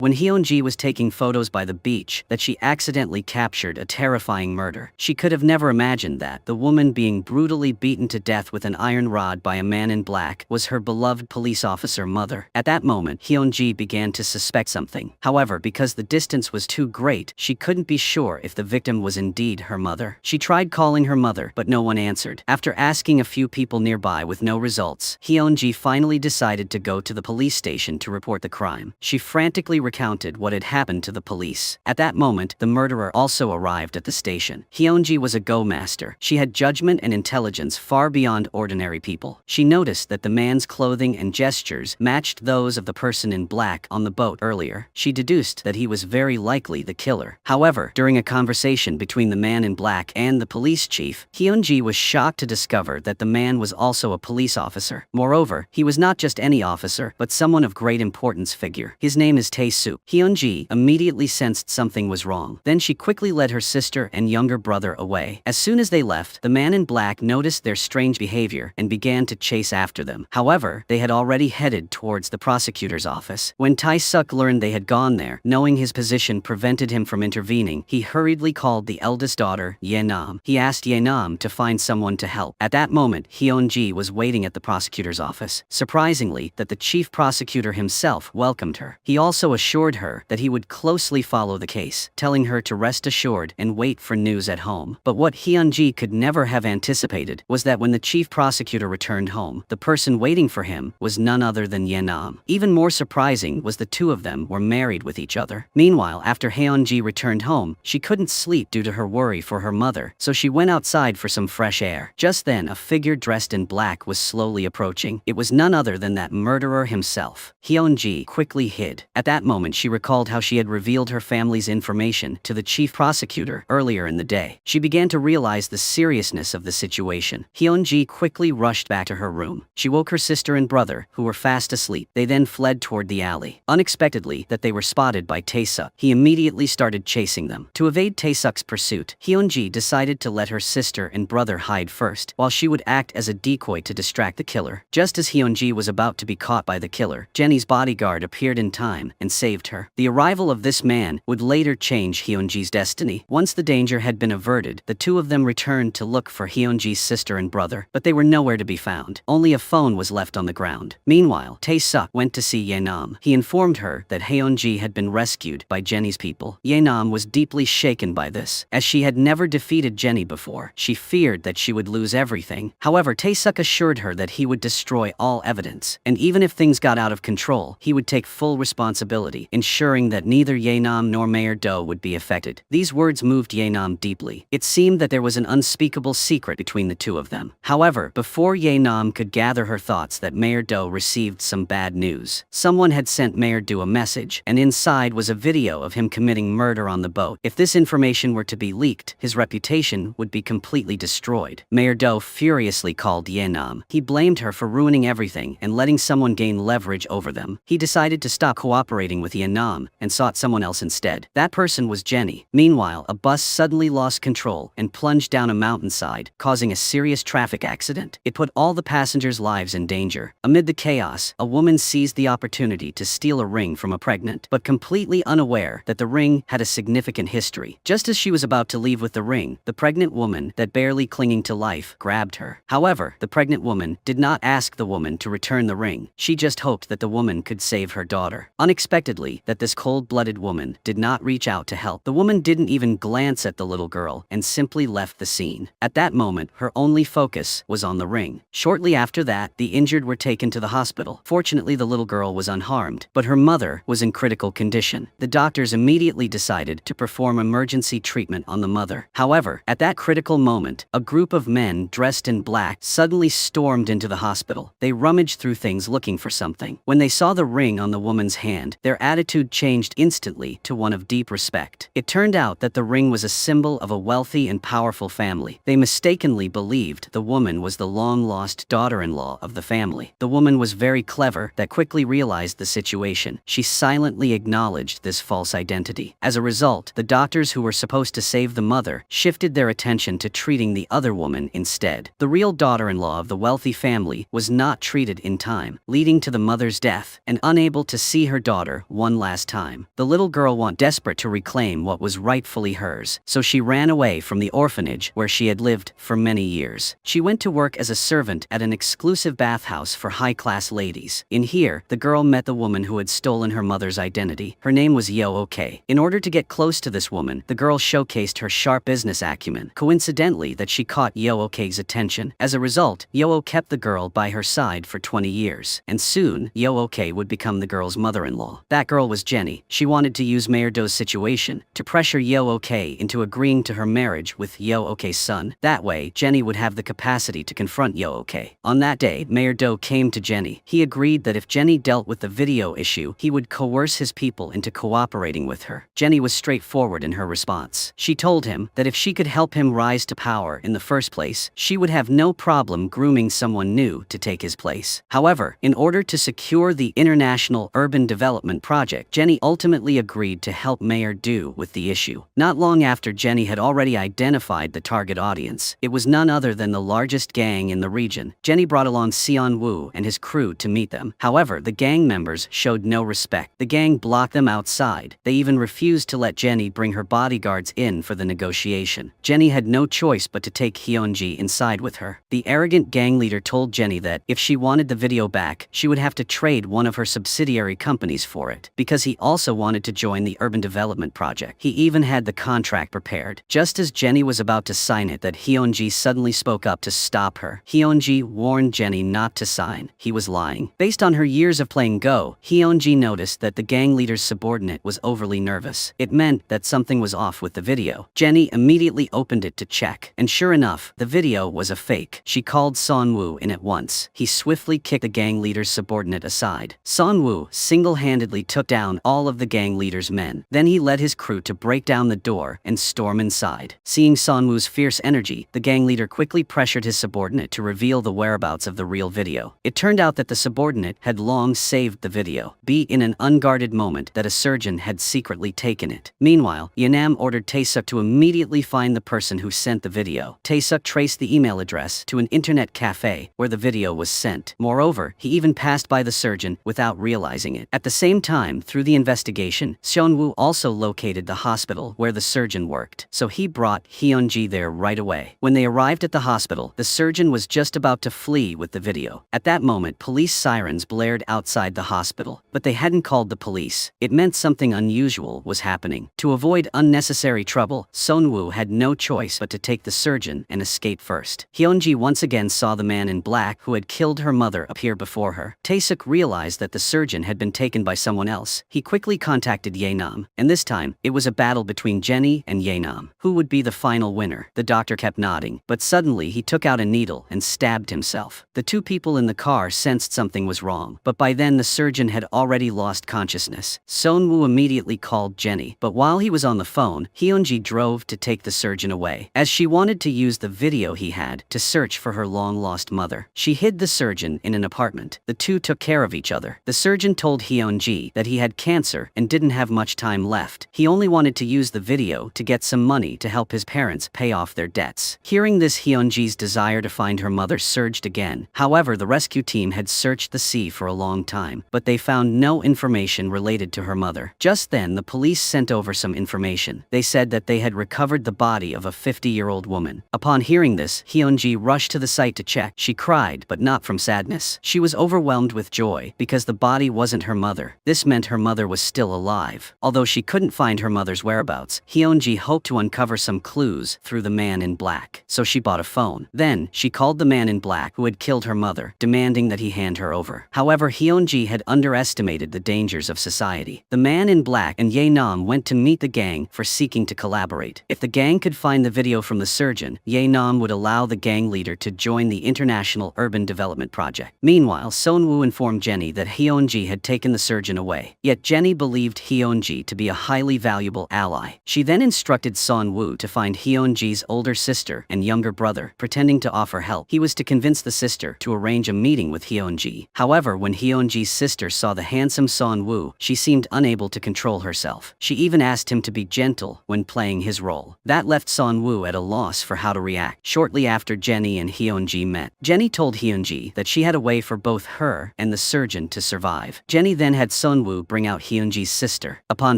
when Hyunji was taking photos by the beach that she accidentally captured a terrifying murder. She could have never imagined that the woman being brutally beaten to death with an iron rod by a man in black was her beloved police officer mother. At that moment, Hyunji began to suspect something. However, because the distance was too great, she couldn't be sure if the victim was indeed her mother. She tried calling her mother, but no one answered. After asking a few people nearby with no results, Hyunji finally decided to go to the police station to report the crime. She frantically recounted what had happened to the police. At that moment, the murderer also arrived at the station. Hyunji was a go-master. She had judgment and intelligence far beyond ordinary people. She noticed that the man's clothing and gestures matched those of the person in black on the boat earlier. She deduced that he was very likely the killer. However, during a conversation between the man in black and the police chief, Hyunji was shocked to discover that the man was also a police officer. Moreover, he was not just any officer, but someone of great importance figure. His name is Tae-soo. Hyunji immediately sensed something was wrong. Then she quickly led her sister and younger brother away. As soon as they left, the man in black noticed their strange behavior and began to chase after them. However, they had already headed towards the prosecutor's office. When Tae-suk learned they had gone there, knowing his position prevented him from intervening, he hurriedly called the eldest daughter, Ye-nam. He asked Ye-nam to find someone to help. At that moment, Hyunji was waiting at the prosecutor's office. Surprisingly, that the chief prosecutor himself welcomed her. He also assured her that he would closely follow the case, telling her to rest assured and wait for news at home. But what Hyunji could never have anticipated was that when the chief prosecutor returned home, the person waiting for him was none other than Ye-nam. Even more surprising was the two of them were married with each other. Meanwhile, after Hyunji returned home, she couldn't sleep due to her worry for her mother, so she went outside for some fresh air. Just then, a figure dressed in black was slowly approaching. It was none other than that murderer himself. Hyunji quickly hid. At that moment, she recalled how she had revealed her family's information to the chief prosecutor earlier in the day. She began to realize the seriousness of the situation. Hyunji quickly rushed back to her room. She woke her sister and brother, who were fast asleep. They then fled toward the alley. Unexpectedly, that they were spotted by Tae-suk. He immediately started chasing them. To evade Tae-suk's pursuit, Hyunji decided to let her sister and brother hide first, while she would act as a decoy to distract the killer. Just as Hyunji was about to be caught by the killer, Jenny's bodyguard appeared in time and saved her. The arrival of this man would later change Hyunji's destiny. Once the danger had been averted, the two of them returned to look for Hyunji's sister and brother, but they were nowhere to be found. Only a phone was left on the ground. Meanwhile, Tae-suk went to see Ye-nam. He informed her that Hyunji had been rescued by Jenny's people. Ye-nam was deeply shaken by this, as she had never defeated Jenny before. She feared that she would lose everything. However, Tae-suk assured her that he would destroy all evidence, and even if things got out of control, he would take full responsibility, ensuring that neither Ye-nam nor Mayor Do would be affected. These words moved Ye-nam deeply. It seemed that there was an unspeakable secret between the two of them. However, before Ye-nam could gather her thoughts that Mayor Do received some bad news. Someone had sent Mayor Do a message, and inside was a video of him committing murder on the boat. If this information were to be leaked, his reputation would be completely destroyed. Mayor Do furiously called Ye-nam. He blamed her for ruining everything and letting someone gain leverage over them. He decided to stop cooperating with Ye-nam and sought someone else instead. That person was Jenny. Meanwhile, a bus suddenly lost control and plunged down a mountainside, causing a serious traffic accident. It put all the passengers' lives in danger. Amid the chaos, a woman seized the opportunity to steal a ring from a pregnant, but completely unaware that the ring had a significant history. Just as she was about to leave with the ring, the pregnant woman, that barely clinging to life, grabbed her. However, the pregnant woman did not ask the woman to return the ring. She just hoped that the woman could save her daughter. Unexpectedly, that this cold-blooded woman did not reach out to help. The woman didn't even glance at the little girl and simply left the scene. At that moment, her only focus was on the ring. Shortly after that, the injured were taken to the hospital. Fortunately, the little girl was unharmed, but her mother was in critical condition. The doctors immediately decided to perform emergency treatment on the mother. However, at that critical moment, a group of men dressed in black suddenly stormed into the hospital. They rummaged through things looking for something. When they saw the ring on the woman's hand, their attitude changed instantly to one of deep respect. It turned out that the ring was a symbol of a wealthy and powerful family. They mistakenly believed the woman was the long-lost daughter-in-law of the family. The woman was very clever that quickly realized the situation. She silently acknowledged this false identity. As a result, the doctors who were supposed to save the mother shifted their attention to treating the other woman instead. The real daughter-in-law of the wealthy family was not treated in time, leading to the mother's death, and unable to see her daughter one last time. The little girl was desperate to reclaim what was rightfully hers, so she ran away from the orphanage where she had lived for many years. She went to work as a servant at an exclusive bathhouse for high-class ladies. In here, the girl met the woman who had stolen her mother's identity. Her name was Yo-Ok. In order to get close to this woman, the girl showcased her sharp business acumen. Coincidentally, that she caught Yo-Ok's attention. As a result, Yo-O kept the girl by her side for 20 years, and soon, Yo-Ok would become the girl's mother-in-law. That girl was Jenny. She wanted to use Mayor Do's situation to pressure Yo-Ok into agreeing to her marriage with Yo-Ok's son. That way, Jenny would have the capacity to confront Yo-Ok. On that day, Mayor Do came to Jenny. He agreed that if Jenny dealt with the video issue, he would coerce his people into cooperating with her. Jenny was straightforward in her response. She told him that if she could help him rise to power in the first place, she would have no problem grooming someone new to take his place. However, in order to secure the International Urban Development Project, Jenny ultimately agreed to help Mayor Do with the issue. Not long after Jenny had already identified the target audience, it was none other than the largest gang in the region. Jenny brought along Seon Woo and his crew to meet them. However, the gang members showed no respect. The gang blocked them outside. They even refused to let Jenny bring her bodyguards in for the negotiation. Jenny had no choice but to take Hyunji inside with her. The arrogant gang leader told Jenny that if she wanted the video back, she would have to trade one of her subsidiary companies for it, because he also wanted to join the Urban Development Project. He even had the contract prepared. Just as Jenny was about to sign it, that Hyunji suddenly spoke up to stop her. Hyunji warned Jenny not to sign. He was lying. Based on her years of playing Go, Hyunji noticed that the gang leader's subordinate was overly nervous. It meant that something was off with the video. Jenny immediately opened it to check, and sure enough, the video was a fake. She called Sonwoo in at once. He swiftly kicked the gang leader's subordinate aside. Sonwoo single-handedly took down all of the gang leader's men. Then he led his crew to break down the door and storm inside. Seeing Sonwoo's fierce energy, the gang leader quickly pressured his subordinate to reveal the whereabouts of the real video. It turned out that the subordinate had long saved the video, in an unguarded moment that a surgeon had secretly taken it. Meanwhile, Yeonam ordered Taesuk to immediately find the person who sent the video. Taesuk traced the email address to an internet cafe where the video was sent. Moreover, he even passed by the surgeon without realizing it. At the same time, through the investigation, Seonwoo also located the hospital where the surgeon worked, so he brought Hyunji there right away. When they arrived at the hospital, the surgeon was just about to flee with the video. At that moment, police sirens blared outside the hospital, but they hadn't called the police. It meant something unusual was happening. To avoid unnecessary trouble, Sonwoo had no choice but to take the surgeon and escape first. Hyunji once again saw the man in black who had killed her mother appear before her. Taesuk realized that the surgeon had been taken by someone else. He quickly contacted Yeonam, and this time, it was a battle between Jenny and Yeonam. Who would be the final winner? The doctor kept nodding, but suddenly he took out a needle and stabbed himself. The two people in the car sensed something was wrong, but by then the surgeon had already lost consciousness. Sonwoo immediately called Jenny, but while he was on the phone, Hyunji drove to take the surgeon away, as she wanted to use the video he had to search for her long-lost mother. She hid the surgeon in an apartment. The two took care of each other. The surgeon told Hyunji that he had cancer and didn't have much time left. He only wanted to use the video to get some money to help his parents pay off their debts. Hearing this, Hyunji's desire to find her mother surged again. However, the rescue team had searched the sea for a long time, but they found no information related to her mother. Just then, the police sent over some information. They said that they had recovered the body of a 50-year-old woman. Upon hearing this, Hyunji rushed to the site to check. She cried, but not from sadness. She was overwhelmed with joy because the body wasn't her mother. This meant her mother was still alive. Although she couldn't find her mother's whereabouts, Hyunji hoped to uncover some clues through the man in black. So she bought a phone. Then, she called the man in black who had killed her mother, demanding that he hand her over. However, Hyunji had underestimated the dangers of society. The man in black and Yeonam went to meet the gang for seeking to collaborate. If the gang could find the video from the surgeon, Yeonam would allow the gang leader to join the International Urban Development Project. Meanwhile, Sonwoo informed Jenny that Hyunji had taken the surgeon away. Yet Jenny believed Hyunji to be a highly valuable ally. She then instructed Sonwoo to find Hyunji's older sister and younger brother, pretending to offer help. He was to convince the sister to arrange a meeting with Hyunji. However, when Hyunji's sister saw the handsome Sonwoo, she seemed unable to control herself. She even asked him to be gentle when playing his role. That left Sonwoo at a loss for how to react. Shortly after Jenny and Hyunji met, Jenny told Hyunji that she had a way for both her and the surgeon to survive. Jenny then had Sonwoo Seonwoo bring out Hyunji's sister. Upon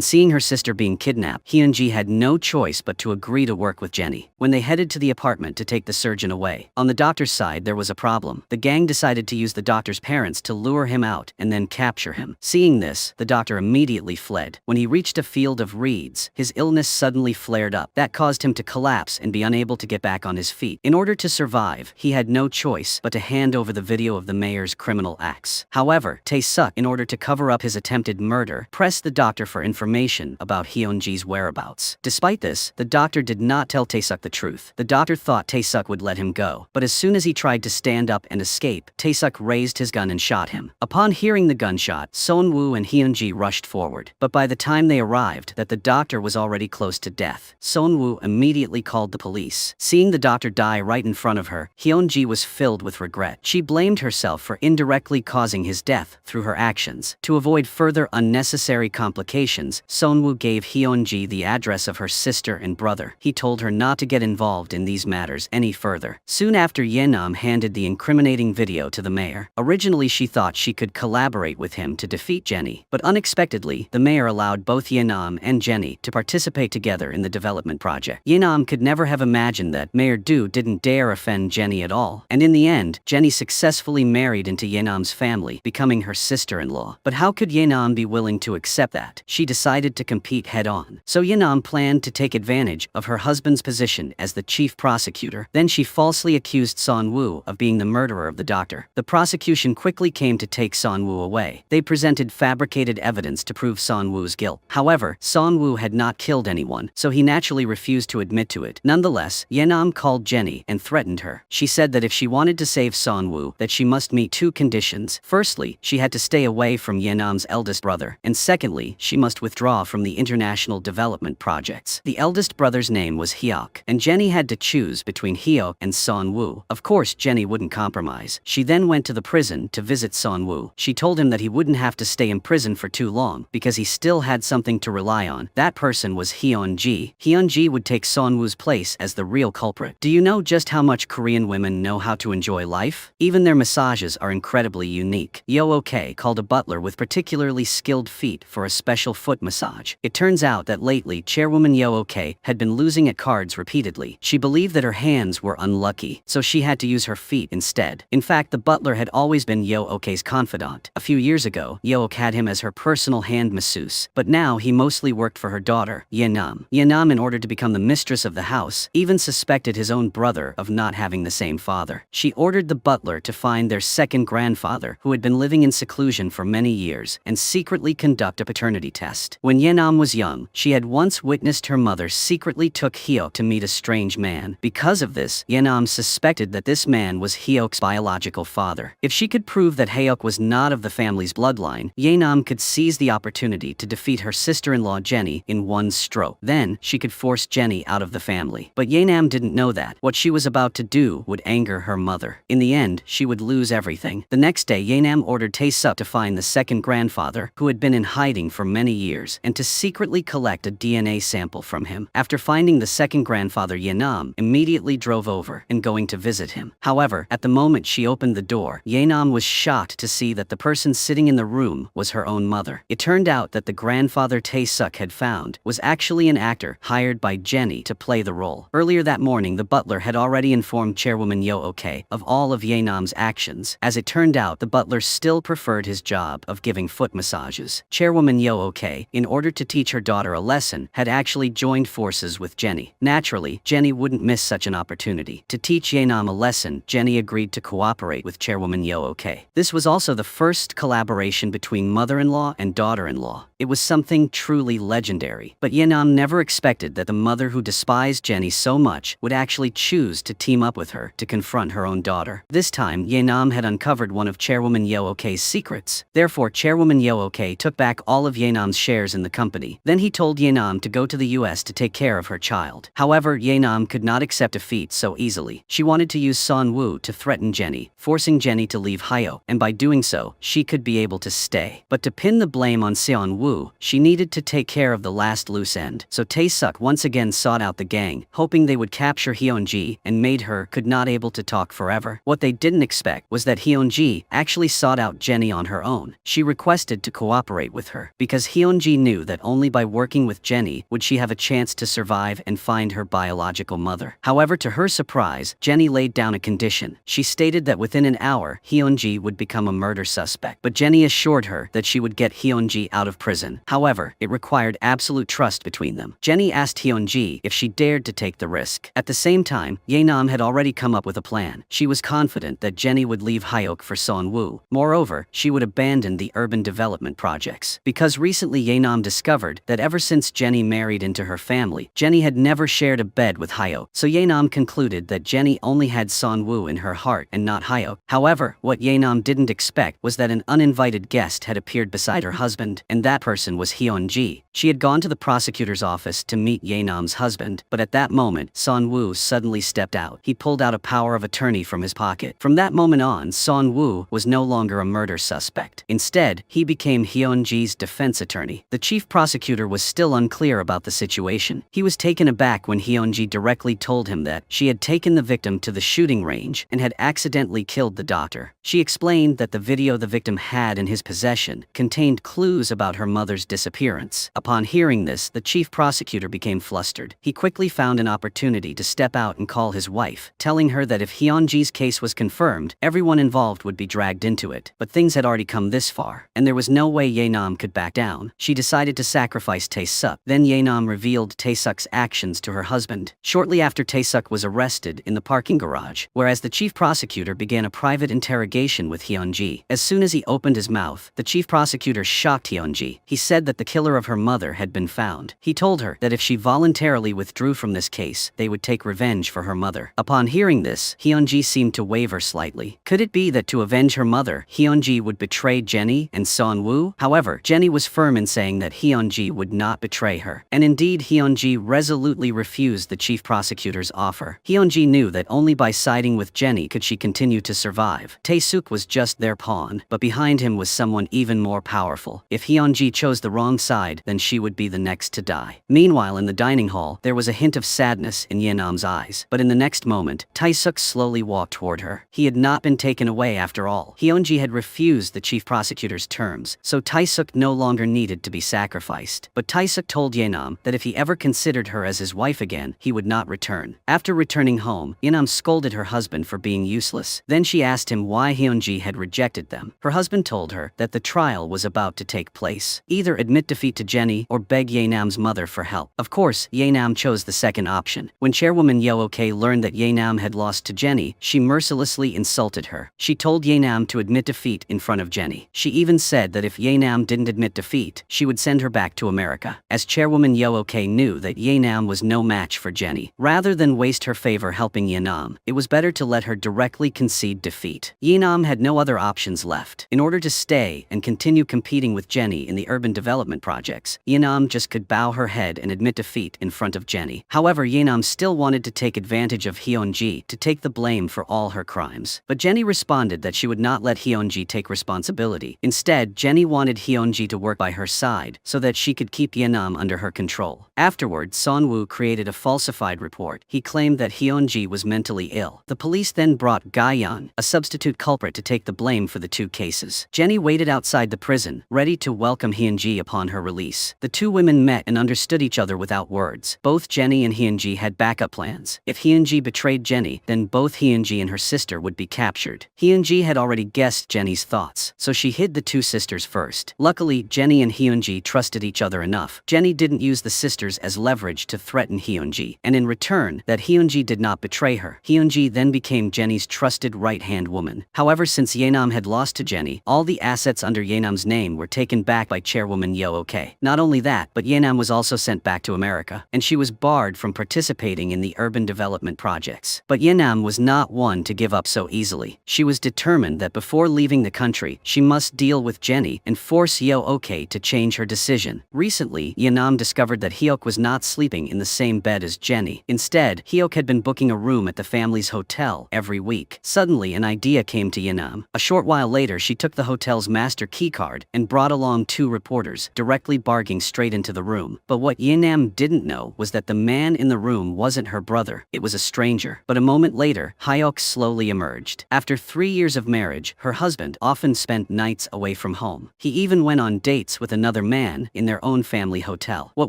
seeing her sister being kidnapped, Hyunji had no choice but to agree to work with Jenny. When they headed to the apartment to take the surgeon away, on the doctor's side there was a problem. The gang decided to use the doctor's parents to lure him out and then capture him. Seeing this, the doctor immediately fled. When he reached a field of reeds, his illness suddenly flared up. That caused him to collapse and be unable to get back on his feet. In order to survive, he had no choice but to hand over the video of the mayor's criminal acts. However, Tae-suk, in order to cover up his attempted murder, pressed the doctor for information about Hyunji's whereabouts. Despite this, the doctor did not tell Tae-suk the truth. The doctor thought Tae-suk would let him go, but as soon as he tried to stand up and escape, Tae-suk raised his gun and shot him. Upon hearing the gunshot, Seonwoo and Hyunji rushed forward, but by the time they arrived, that the doctor was already close to death. Seonwoo immediately called the police. Seeing the doctor die right in front of her, Hyunji was filled with regret. She blamed herself for indirectly causing his death through her actions. To avoid further unnecessary complications, Seonwoo gave Hyunji the address of her sister and brother. He told her not to get involved in these matters any further. Soon after, Yenam handed the incriminating video to the mayor. Originally, she thought she could collaborate with him to defeat Jenny, but unexpectedly, the mayor allowed both Yenam and Jenny to participate together in the development project. Yenam could never have imagined that Mayor Do didn't dare offend Jenny at all, and in the end, Jenny successfully married into Yenam's family, becoming her sister-in-law. But how could Yenam be willing to accept that? She decided to compete head-on. So Yenam planned to take advantage of her husband's position as the chief prosecutor. Then she falsely accused Seonwoo of being the murderer of the doctor. The prosecution quickly came to take Seonwoo away. They presented fabricated evidence to prove Seonwoo's guilt. However, Seonwoo had not killed anyone, so he naturally refused to admit to it. Nonetheless, Yenam called Jenny and threatened her. She said that if she wanted to save Seonwoo, that she must meet two conditions. Firstly, she had to stay away from Yenam's eldest brother, and secondly, she must withdraw from the international development projects. The eldest brother's name was Hyuk, and Jenny had to choose between Hyuk and Seonwoo. Of course, Jenny wouldn't compromise. She then went to the prison to visit Seonwoo. She told him that he wouldn't have to stay in prison for too long because he still had something to rely on. That person was Hyunji. Hyunji would take Seonwoo's place as the real culprit. Do you know just how much Korean women know how to enjoy life? Even their massages are incredibly unique. Yoo-ok called a butler with particularly skilled feet for a special foot massage. It turns out that lately, chairwoman Yoo-ok had been losing at cards repeatedly. She believed that her hands were unlucky, so she had to use her feet instead. In fact, the butler had always been Yoo-ok's confidant. A few years ago, Yoo-ok had him as her personal hand masseuse, but now he mostly worked for her daughter, Yenam. Yenam, in order to become the mistress of the house, even suspected his own brother of not having the same father. She ordered the butler to find their second grandfather, who had been living in seclusion for many years, and secretly conduct a paternity test. When Yenam was young, she had once witnessed her mother secretly took Hyuk to meet a strange man. Because of this, Yenam suspected that this man was Hyuk's biological father. If she could prove that Hyuk was not of the family's bloodline, Yenam could seize the opportunity to defeat her sister-in-law Jenny in one stroke. Then, she could force Jenny out of the family. But Yenam didn't know that what she was about to do would anger her mother. In the end, she would lose everything. The next day, Yenam ordered Tae-suk to find the second grandfather, who had been in hiding for many years, and to secretly collect a DNA sample from him. After finding the second grandfather, Yenam immediately drove over and going to visit him. However, at the moment she opened the door, Yenam was shocked to see that the person sitting in the room was her own mother. It turned out that the grandfather Tae-suk had found was actually an actor hired by Jenny to play the role. Earlier that morning, the butler had already informed chairwoman Yoo-ok of all of Yenam's actions. As it turned out, the butler still preferred his job of giving foot massages. Chairwoman Yoo-ok, in order to teach her daughter a lesson, had actually joined forces with Jenny. Naturally, Jenny wouldn't miss such an opportunity. To teach Yenam a lesson, Jenny agreed to cooperate with chairwoman Yoo-ok. This was also the first collaboration between mother-in-law and daughter-in-law. It was something truly legendary. But Yenam never expected that the mother who despised Jenny so much would actually choose to team up with her to confront her own daughter. This time, Yenam had uncovered one of chairwoman Yoo-ok's secrets. Therefore, chairwoman Yoo-ok took back all of Yenam's shares in the company. Then he told Yenam to go to the US to take care of her child. However, Yenam could not accept defeat so easily. She wanted to use Seonwoo to threaten Jenny, forcing Jenny to leave Hyuk, and by doing so, she could be able to stay. But to pin the blame on Seonwoo, she needed to take care of the last loose end. So Tae-suk once again sought out the gang, hoping they would capture Hyunji, and made her could not able to talk forever. What they didn't expect was that Hyunji actually sought out Jenny on her own. She requested wanted to cooperate with her, because Hyunji knew that only by working with Jenny would she have a chance to survive and find her biological mother. However, to her surprise, Jenny laid down a condition. She stated that within an hour, Hyunji would become a murder suspect, but Jenny assured her that she would get Hyunji out of prison. However, it required absolute trust between them. Jenny asked Hyunji if she dared to take the risk. At the same time, Ye-nam had already come up with a plan. She was confident that Jenny would leave Hyuk for Seon-woo. Moreover, she would abandon the urban development projects. Because recently Ye-nam discovered that ever since Jenny married into her family, Jenny had never shared a bed with Hyuk. So Ye-nam concluded that Jenny only had Seon-woo in her heart and not Hyuk. However, what Ye-nam didn't expect was that an uninvited guest had appeared beside her husband, and that person was Hyunji. She had gone to the prosecutor's office to meet Ye-nam's husband, but at that moment, Seon-woo suddenly stepped out. He pulled out a power of attorney from his pocket. From that moment on, Seon-woo was no longer a murder suspect. Instead, he became Hyunji's defense attorney. The chief prosecutor was still unclear about the situation. He was taken aback when Hyunji directly told him that she had taken the victim to the shooting range and had accidentally killed the doctor. She explained that the video the victim had in his possession contained clues about her mother's disappearance. Upon hearing this, the chief prosecutor became flustered. He quickly found an opportunity to step out and call his wife, telling her that if Hyunji's case was confirmed, everyone involved would be dragged into it. But things had already come this far, and there was no way Ye-nam could back down. She decided to sacrifice Tae-suk. Then Ye-nam revealed Tae-suk's actions to her husband. Shortly after, Tae-suk was arrested in the parking garage, whereas the chief prosecutor began a private interrogation with Hyunji. As soon as he opened his mouth, the chief prosecutor shocked Hyunji. He said that the killer of her mother had been found. He told her that if she voluntarily withdrew from this case, they would take revenge for her mother. Upon hearing this, Hyunji seemed to waver slightly. Could it be that to avenge her mother, Hyunji would betray Jenny and Seon-woo? However, Jenny was firm in saying that Hyunji would not betray her. And indeed, Hyunji resolutely refused the chief prosecutor's offer. Hyunji knew that only by siding with Jenny could she continue to survive. Tae-suk was just their pawn, but behind him was someone even more powerful. If Hyunji chose the wrong side, then she would be the next to die. Meanwhile, in the dining hall, there was a hint of sadness in Ye-nam's eyes. But in the next moment, Tae-suk slowly walked toward her. He had not been taken away after all. Hyunji had refused the chief prosecutor's terms, so Tae-suk no longer needed to be sacrificed. But Tae-suk told Ye-nam that if he ever considered her as his wife again, he would not return. After returning home, Ye-nam scolded her husband for being useless. Then she asked him why Hyunji had rejected them. Her husband told her that the trial was about to take place. Either admit defeat to Jenny or beg Ye-nam's mother for help. Of course, Ye-nam chose the second option. When Chairwoman Yo-ok learned that Ye-nam had lost to Jenny, she mercilessly insulted her. She told Ye-nam to admit defeat in front of Jenny. She even said that if Ye-nam didn't admit defeat, she would send her back to America. As Chairwoman Yo-ok knew that Ye-nam was no match for Jenny, rather than waste her favor helping Ye-nam, it was better to let her directly concede defeat. Ye-nam had no other options left. In order to stay and continue competing with Jenny in the urban development projects, Ye-nam just could bow her head and admit defeat in front of Jenny. However, Ye-nam still wanted to take advantage of Hyunji to take the blame for all her crimes. But Jenny responded that she would not let Hyunji take responsibility. Instead, Jenny wanted Hyunji to work by her side so that she could keep Ye-nam under her control. Afterward, Seon-woo created a falsified report. He claimed that Hyunji was mentally ill. The police then brought Ga-yeon, a substitute culprit, to take the blame for the two cases. Jenny waited outside the prison, ready to welcome Hyunji upon her release. The two women met and understood each other without words. Both Jenny and Hyunji had backup plans. If Hyunji betrayed Jenny, then both Hyunji and her sister would be captured. Hyunji had already guessed Jenny's thoughts, so she hid the two sisters first. Luckily, Jenny and Hyunji trusted each other enough. Jenny didn't use the sisters as leverage to threaten Hyunji, and in return, that Hyunji did not betray her. Hyunji then became Jenny's trusted right-hand woman. However, since Ye-nam had lost to Jenny, all the assets under Ye-nam's name were taken back by Chairwoman Yo-ok. Not only that, but Ye-nam was also sent back to America, and she was barred from participating in the urban development projects. But Ye-nam was not one to give up so easily. She was determined that before leaving the country, she must deal with Jenny and force Yo-ok to change her decision. Recently, Ye-nam discovered that Hyuk was not sleeping in the same bed as Jenny. Instead, Hyuk had been booking a room at the family's hotel every week. Suddenly, an idea came to Ye-nam. A short while later, she took the hotel's master keycard and brought along two reporters, directly barging straight into the room. But what Ye-nam didn't know was that the man in the room wasn't her brother. It was a stranger. But a moment later, Hyuk slowly emerged. After 3 years of marriage, her husband often spent nights away from home. He even went on dates with another man in their own family hotel. What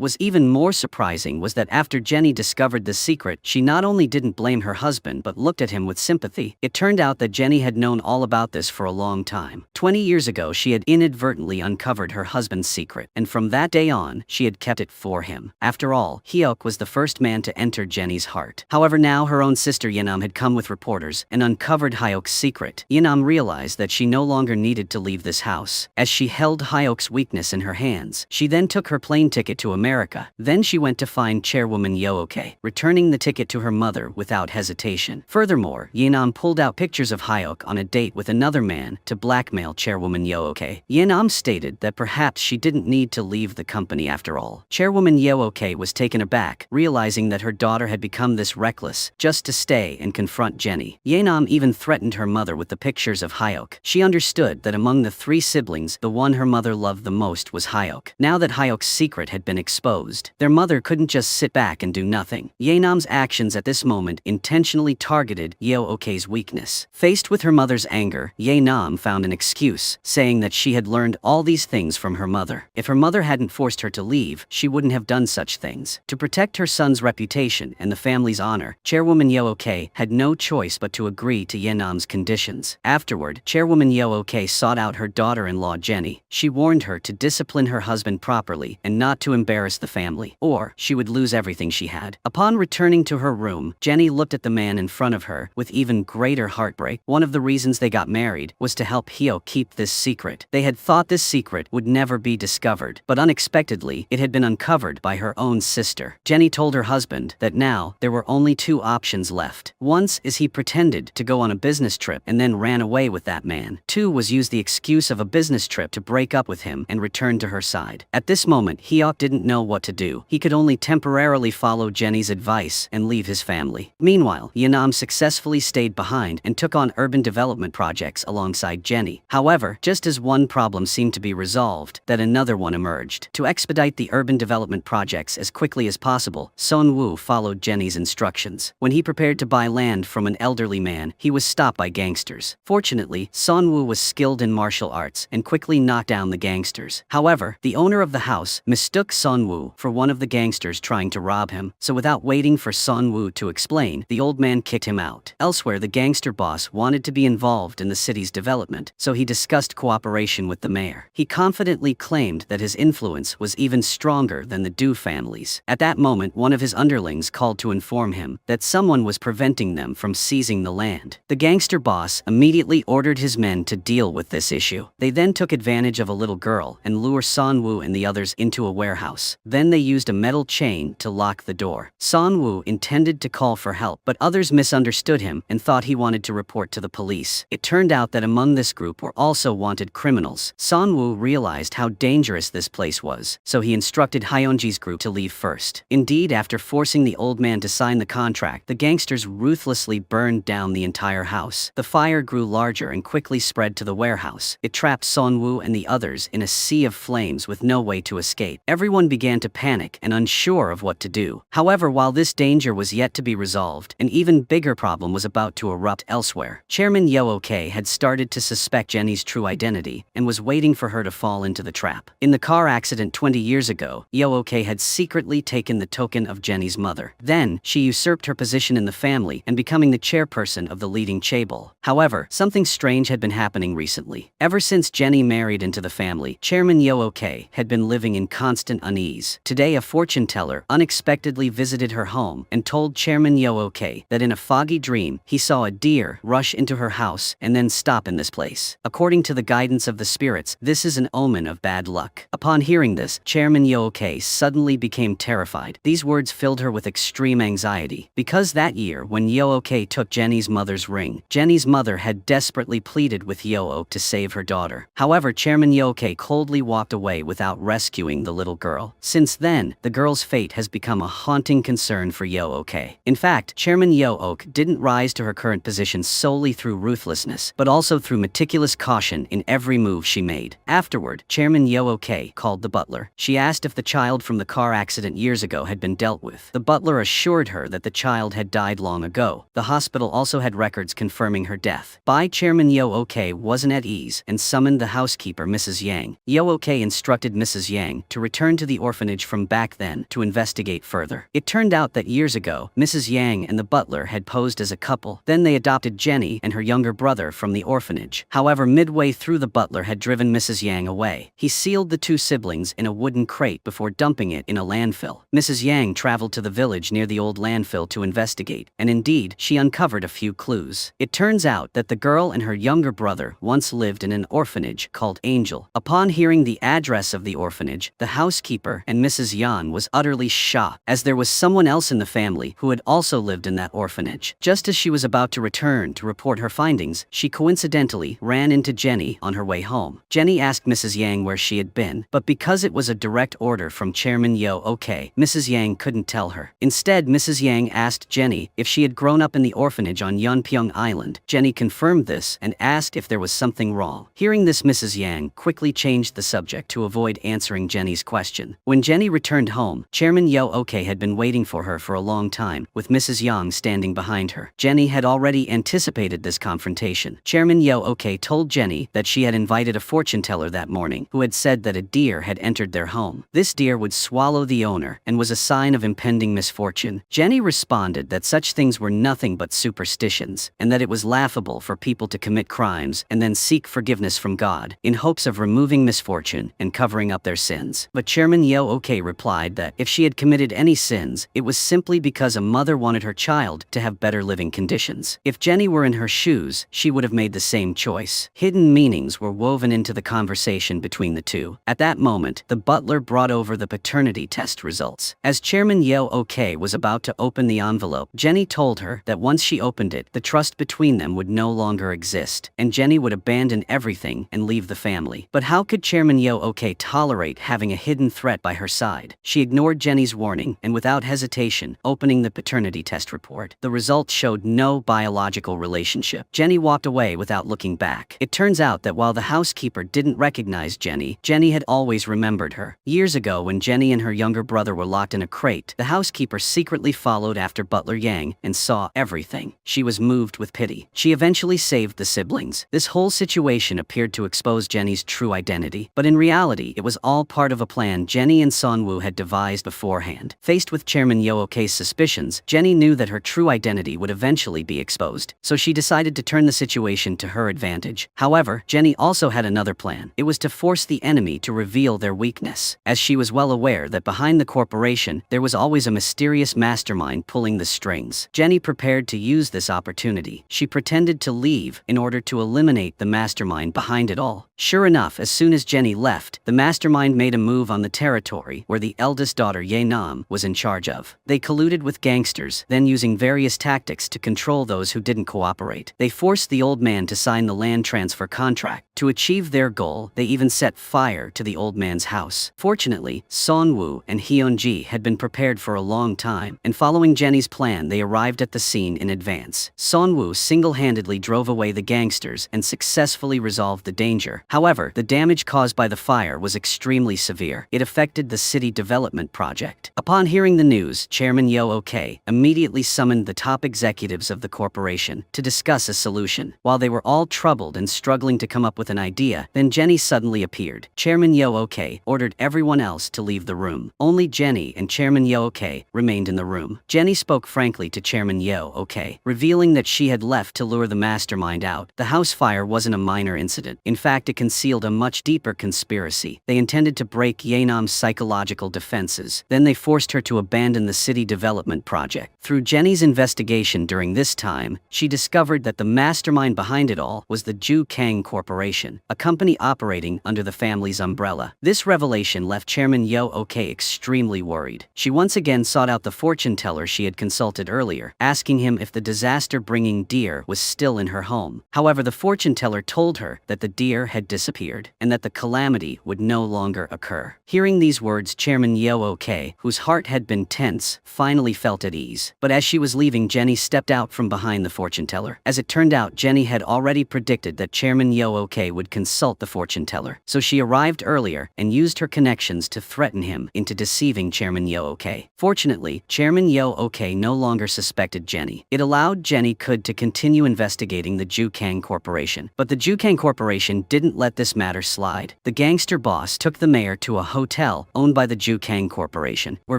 was even more surprising was that after Jenny discovered the secret, she not only didn't blame her husband but looked at him with sympathy. It turned out that Jenny had known all about this for a long time. 20 years ago, she had inadvertently uncovered her husband's secret, and from that day on, she had kept it for him. After all, Hyuk was the first man to enter Jenny's heart. However, now her own sister Yeonam had come with reporters and uncovered Hyuk's secret. Yeonam realized that she no longer needed to leave this house, as she held Hyuk's weakness in her hands. She then took her plane ticket to America. Then she went to find chairwoman Yoo-ok, returning the ticket to her mother without hesitation. Furthermore, Yeonam pulled out pictures of Hyuk on a date with another man to blackmail chairwoman Yoo-ok. Yeonam stated that perhaps she didn't need to leave the company after all. Chairwoman Yoo-ok was taken aback, realizing that her daughter had become this reckless just to stay and confront Jenny. Yeonam even threatened her mother with the pictures of Hyuk. She understood that among the three siblings, the one her mother loved the most was Hyuk. Now that Hyuk's secret had been exposed, their mother couldn't just sit back and do nothing. Yeonam's actions at this moment intentionally targeted Yoo-ok's weakness. Faced with her mother's anger, Yeonam found an excuse, saying that she had learned all these things from her mother. If her mother hadn't forced her to leave, she wouldn't have done such things. To protect her son's reputation and the family's honor, Chairwoman Yoo-ok had no choice but to agree to Yeonam's conditions. Afterward, Chairwoman Yoo-ok sought out her daughter-in-law Jenny. She warned her to discipline her husband properly and not to embarrass the family, or she would lose everything she had. Upon returning to her room, Jenny looked at the man in front of her with even greater heartbreak. One of the reasons they got married was to help Hyuk keep this secret. They had thought this secret would never be discovered, but unexpectedly, it had been uncovered by her own sister. Jenny told her husband that now there were only two options left. Once is he pretended to go on a business trip and then ran away with that man. Two was use the excuse of a business trip to break up with him and return to her side. At this moment, Hyuk didn't know what to do. He could only temporarily follow Jenny's advice and leave his family. Meanwhile, Yeonam successfully stayed behind and took on urban development projects alongside Jenny. However, just as one problem seemed to be resolved, that another one emerged. To expedite the urban development projects as quickly as possible, Son-woo followed Jenny's instructions. When he prepared to buy land from an elderly man, he was stopped by gangsters. Fortunately, Son-woo was skilled in martial arts and quickly knocked down the gangsters. However, the owner of the house mistook Son-woo for one of the gangsters trying to rob him, so without waiting for Son-woo to explain, the old man kicked him out. Elsewhere, the gangster boss wanted to be involved in the city's development, so he discussed cooperation with the mayor. He confidently claimed that his influence was even stronger than the Do families. At that moment, one of his underlings called to inform him that someone was preventing them from seizing the land. The gangster boss immediately ordered his men to deal with this issue. They then took advantage of a little girl and lure Son-woo and the others into a warehouse. Then they used a metal chain to lock the door. Son-woo intended to call for help, but others misunderstood him and thought he wanted to report to the police. It turned out that among this group were also wanted criminals. Son-woo realized how dangerous this place was, so he instructed Hyunji's group to leave first. Indeed, after forcing the old man to sign the contract, the gangsters ruthlessly burned down the entire house. The fire grew larger and quickly spread to the warehouse. It trapped Son-woo and the others in a sea of flames with no way to escape. Everyone began to panic and unsure of what to do. However, while this danger was yet to be resolved, an even bigger problem was about to erupt elsewhere. Chairman Yoo-ok had started to suspect Jenny's true identity and was waiting for her to fall into the trap. In the car accident 20 years ago, Yoo-ok had secretly taken the token of Jenny's mother. Then, she usurped her position in the family and becoming the chairperson of the leading chaebol. However, something strange had been happening recently. Ever since Jenny married into the family, Chairman Yoo-ok had been living in constant unease. Today, a fortune teller unexpectedly visited her home and told Chairman Yoo-ok that in a foggy dream, he saw a deer rush into her house and then stop in this place. According to the guidance of the spirits, this is an omen of bad luck. Upon hearing this, Chairman Yoo-ok suddenly became terrified. These words filled her with extreme anxiety, because that year when Yoo-ok took Jenny's mother's ring, Jenny's mother had desperately pleaded with Yoo-ok to save her daughter. However, Chairman Yoo-ok coldly walked away without rescuing the little girl. Since then, the girl's fate has become a haunting concern for Yoo-ok. In fact, Chairman Yoo-ok didn't rise to her current position solely through ruthlessness, but also through meticulous caution in every move she made. Afterward, Chairman Yoo-ok called the butler. She asked if the child from the car accident years ago had been dealt with. The butler assured her that the child had died long ago. The hospital also had records confirming her death. Chairman Yoo-ok wasn't at ease and summoned the the housekeeper Mrs. Yang. Yo-OK instructed Mrs. Yang to return to the orphanage from back then to investigate further. It turned out that years ago, Mrs. Yang and the butler had posed as a couple. Then they adopted Jenny and her younger brother from the orphanage. However, midway through, the butler had driven Mrs. Yang away. He sealed the two siblings in a wooden crate before dumping it in a landfill. Mrs. Yang traveled to the village near the old landfill to investigate, and indeed, she uncovered a few clues. It turns out that the girl and her younger brother once lived in an orphanage called Angel. Upon hearing the address of the orphanage, the housekeeper and Mrs. Yan was utterly shocked, as there was someone else in the family who had also lived in that orphanage. Just as she was about to return to report her findings, she coincidentally ran into Jenny on her way home. Jenny asked Mrs. Yang where she had been, but because it was a direct order from Chairman Yo-OK, Mrs. Yang couldn't tell her. Instead, Mrs. Yang asked Jenny if she had grown up in the orphanage on Yeonpyeong Island. Jenny confirmed this and asked if there was something wrong. Hearing this, Mrs. Yang quickly changed the subject to avoid answering Jenny's question. When Jenny returned home, Chairman Yo-OK had been waiting for her for a long time, with Mrs. Yang standing behind her. Jenny had already anticipated this confrontation. Chairman Yo-OK told Jenny that she had invited a fortune teller that morning who had said that a deer had entered their home. This deer would swallow the owner and was a sign of impending misfortune. Jenny responded that such things were nothing but superstitions, and that it was laughable for people to commit crimes and then seek forgiveness from God in hopes of removing misfortune and covering up their sins. But Chairman Yo-OK replied that if she had committed any sins, it was simply because a mother wanted her child to have better living conditions. If Jenny were in her shoes, she would have made the same choice. Hidden meanings were woven into the conversation between the two. At that moment, the butler brought over the paternity test results. As Chairman Yo-OK was about to open the envelope, Jenny told her that once she opened it, the trust between them would no longer exist, and Jenny would abandon everything and leave the family. But how could Chairman Yo-OK tolerate having a hidden threat by her side? She ignored Jenny's warning and without hesitation, opening the paternity test report. The results showed no biological relationship. Jenny walked away without looking back. It turns out that while the housekeeper didn't recognize Jenny, Jenny had always remembered her. Years ago, when Jenny and her younger brother were locked in a crate, the housekeeper secretly followed after Butler Yang and saw everything. She was moved with pity. She eventually saved the siblings. This whole situation appeared to expose Jenny's true identity, but in reality, it was all part of a plan Jenny and Sonwoo had devised beforehand. Faced with Chairman Yo-OK's suspicions, Jenny knew that her true identity would eventually be exposed, so she decided to turn the situation to her advantage. However, Jenny also had another plan. It was to force the enemy to reveal their weakness, as she was well aware that behind the corporation, there was always a mysterious mastermind pulling the strings. Jenny prepared to use this opportunity. She pretended to leave in order to eliminate the mastermind behind it all. Sure enough, as soon as Jenny left, the mastermind made a move on the territory where the eldest daughter Ye Nam was in charge of. They colluded with gangsters, then using various tactics to control those who didn't cooperate. They forced the old man to sign the land transfer contract. To achieve their goal, they even set fire to the old man's house. Fortunately, Sonwoo and Hyunji had been prepared for a long time, and following Jenny's plan, they arrived at the scene in advance. Sonwoo single-handedly drove away the gangsters and successfully resolved the danger. However, the damage caused by the fire was extremely severe. It affected the city development project. Upon hearing the news, Chairman Yo-OK immediately summoned the top executives of the corporation to discuss a solution. While they were all troubled and struggling to come up with an idea, then Jenny suddenly appeared. Chairman Yo-OK ordered everyone else to leave the room. Only Jenny and Chairman Yo-OK remained in the room. Jenny spoke frankly to Chairman Yo-OK, revealing that she had left to lure the mastermind out. The house fire wasn't a minor incident. In fact, it concealed a much deeper conspiracy. They intended to break Yeonam's psychological defenses. Then they forced her to abandon the city development project. Through Jenny's investigation during this time, she discovered that the mastermind behind it all was the Ju Kang Corporation, a company operating under the family's umbrella. This revelation left Chairman Yo-OK extremely worried. She once again sought out the fortune teller she had consulted earlier, asking him if the disaster-bringing deer was still in her home. However, the fortune teller told her that the deer had disappeared and that the calamity would no longer occur. Hearing these words, Chairman Yo-OK, whose heart had been tense, finally felt at ease. But as she was leaving, Jenny stepped out from behind the fortune teller. As it turned out, Jenny had already predicted that Chairman Yo-OK would consult the fortune teller, so she arrived earlier and used her connections to threaten him into deceiving Chairman Yo-OK. Fortunately, Chairman Yo-OK no longer suspected Jenny. It allowed Jenny to continue investigating the Ju Kang Corporation. But the Ju Kang Corporation chairman didn't let this matter slide. The gangster boss took the mayor to a hotel owned by the Jukang Corporation, where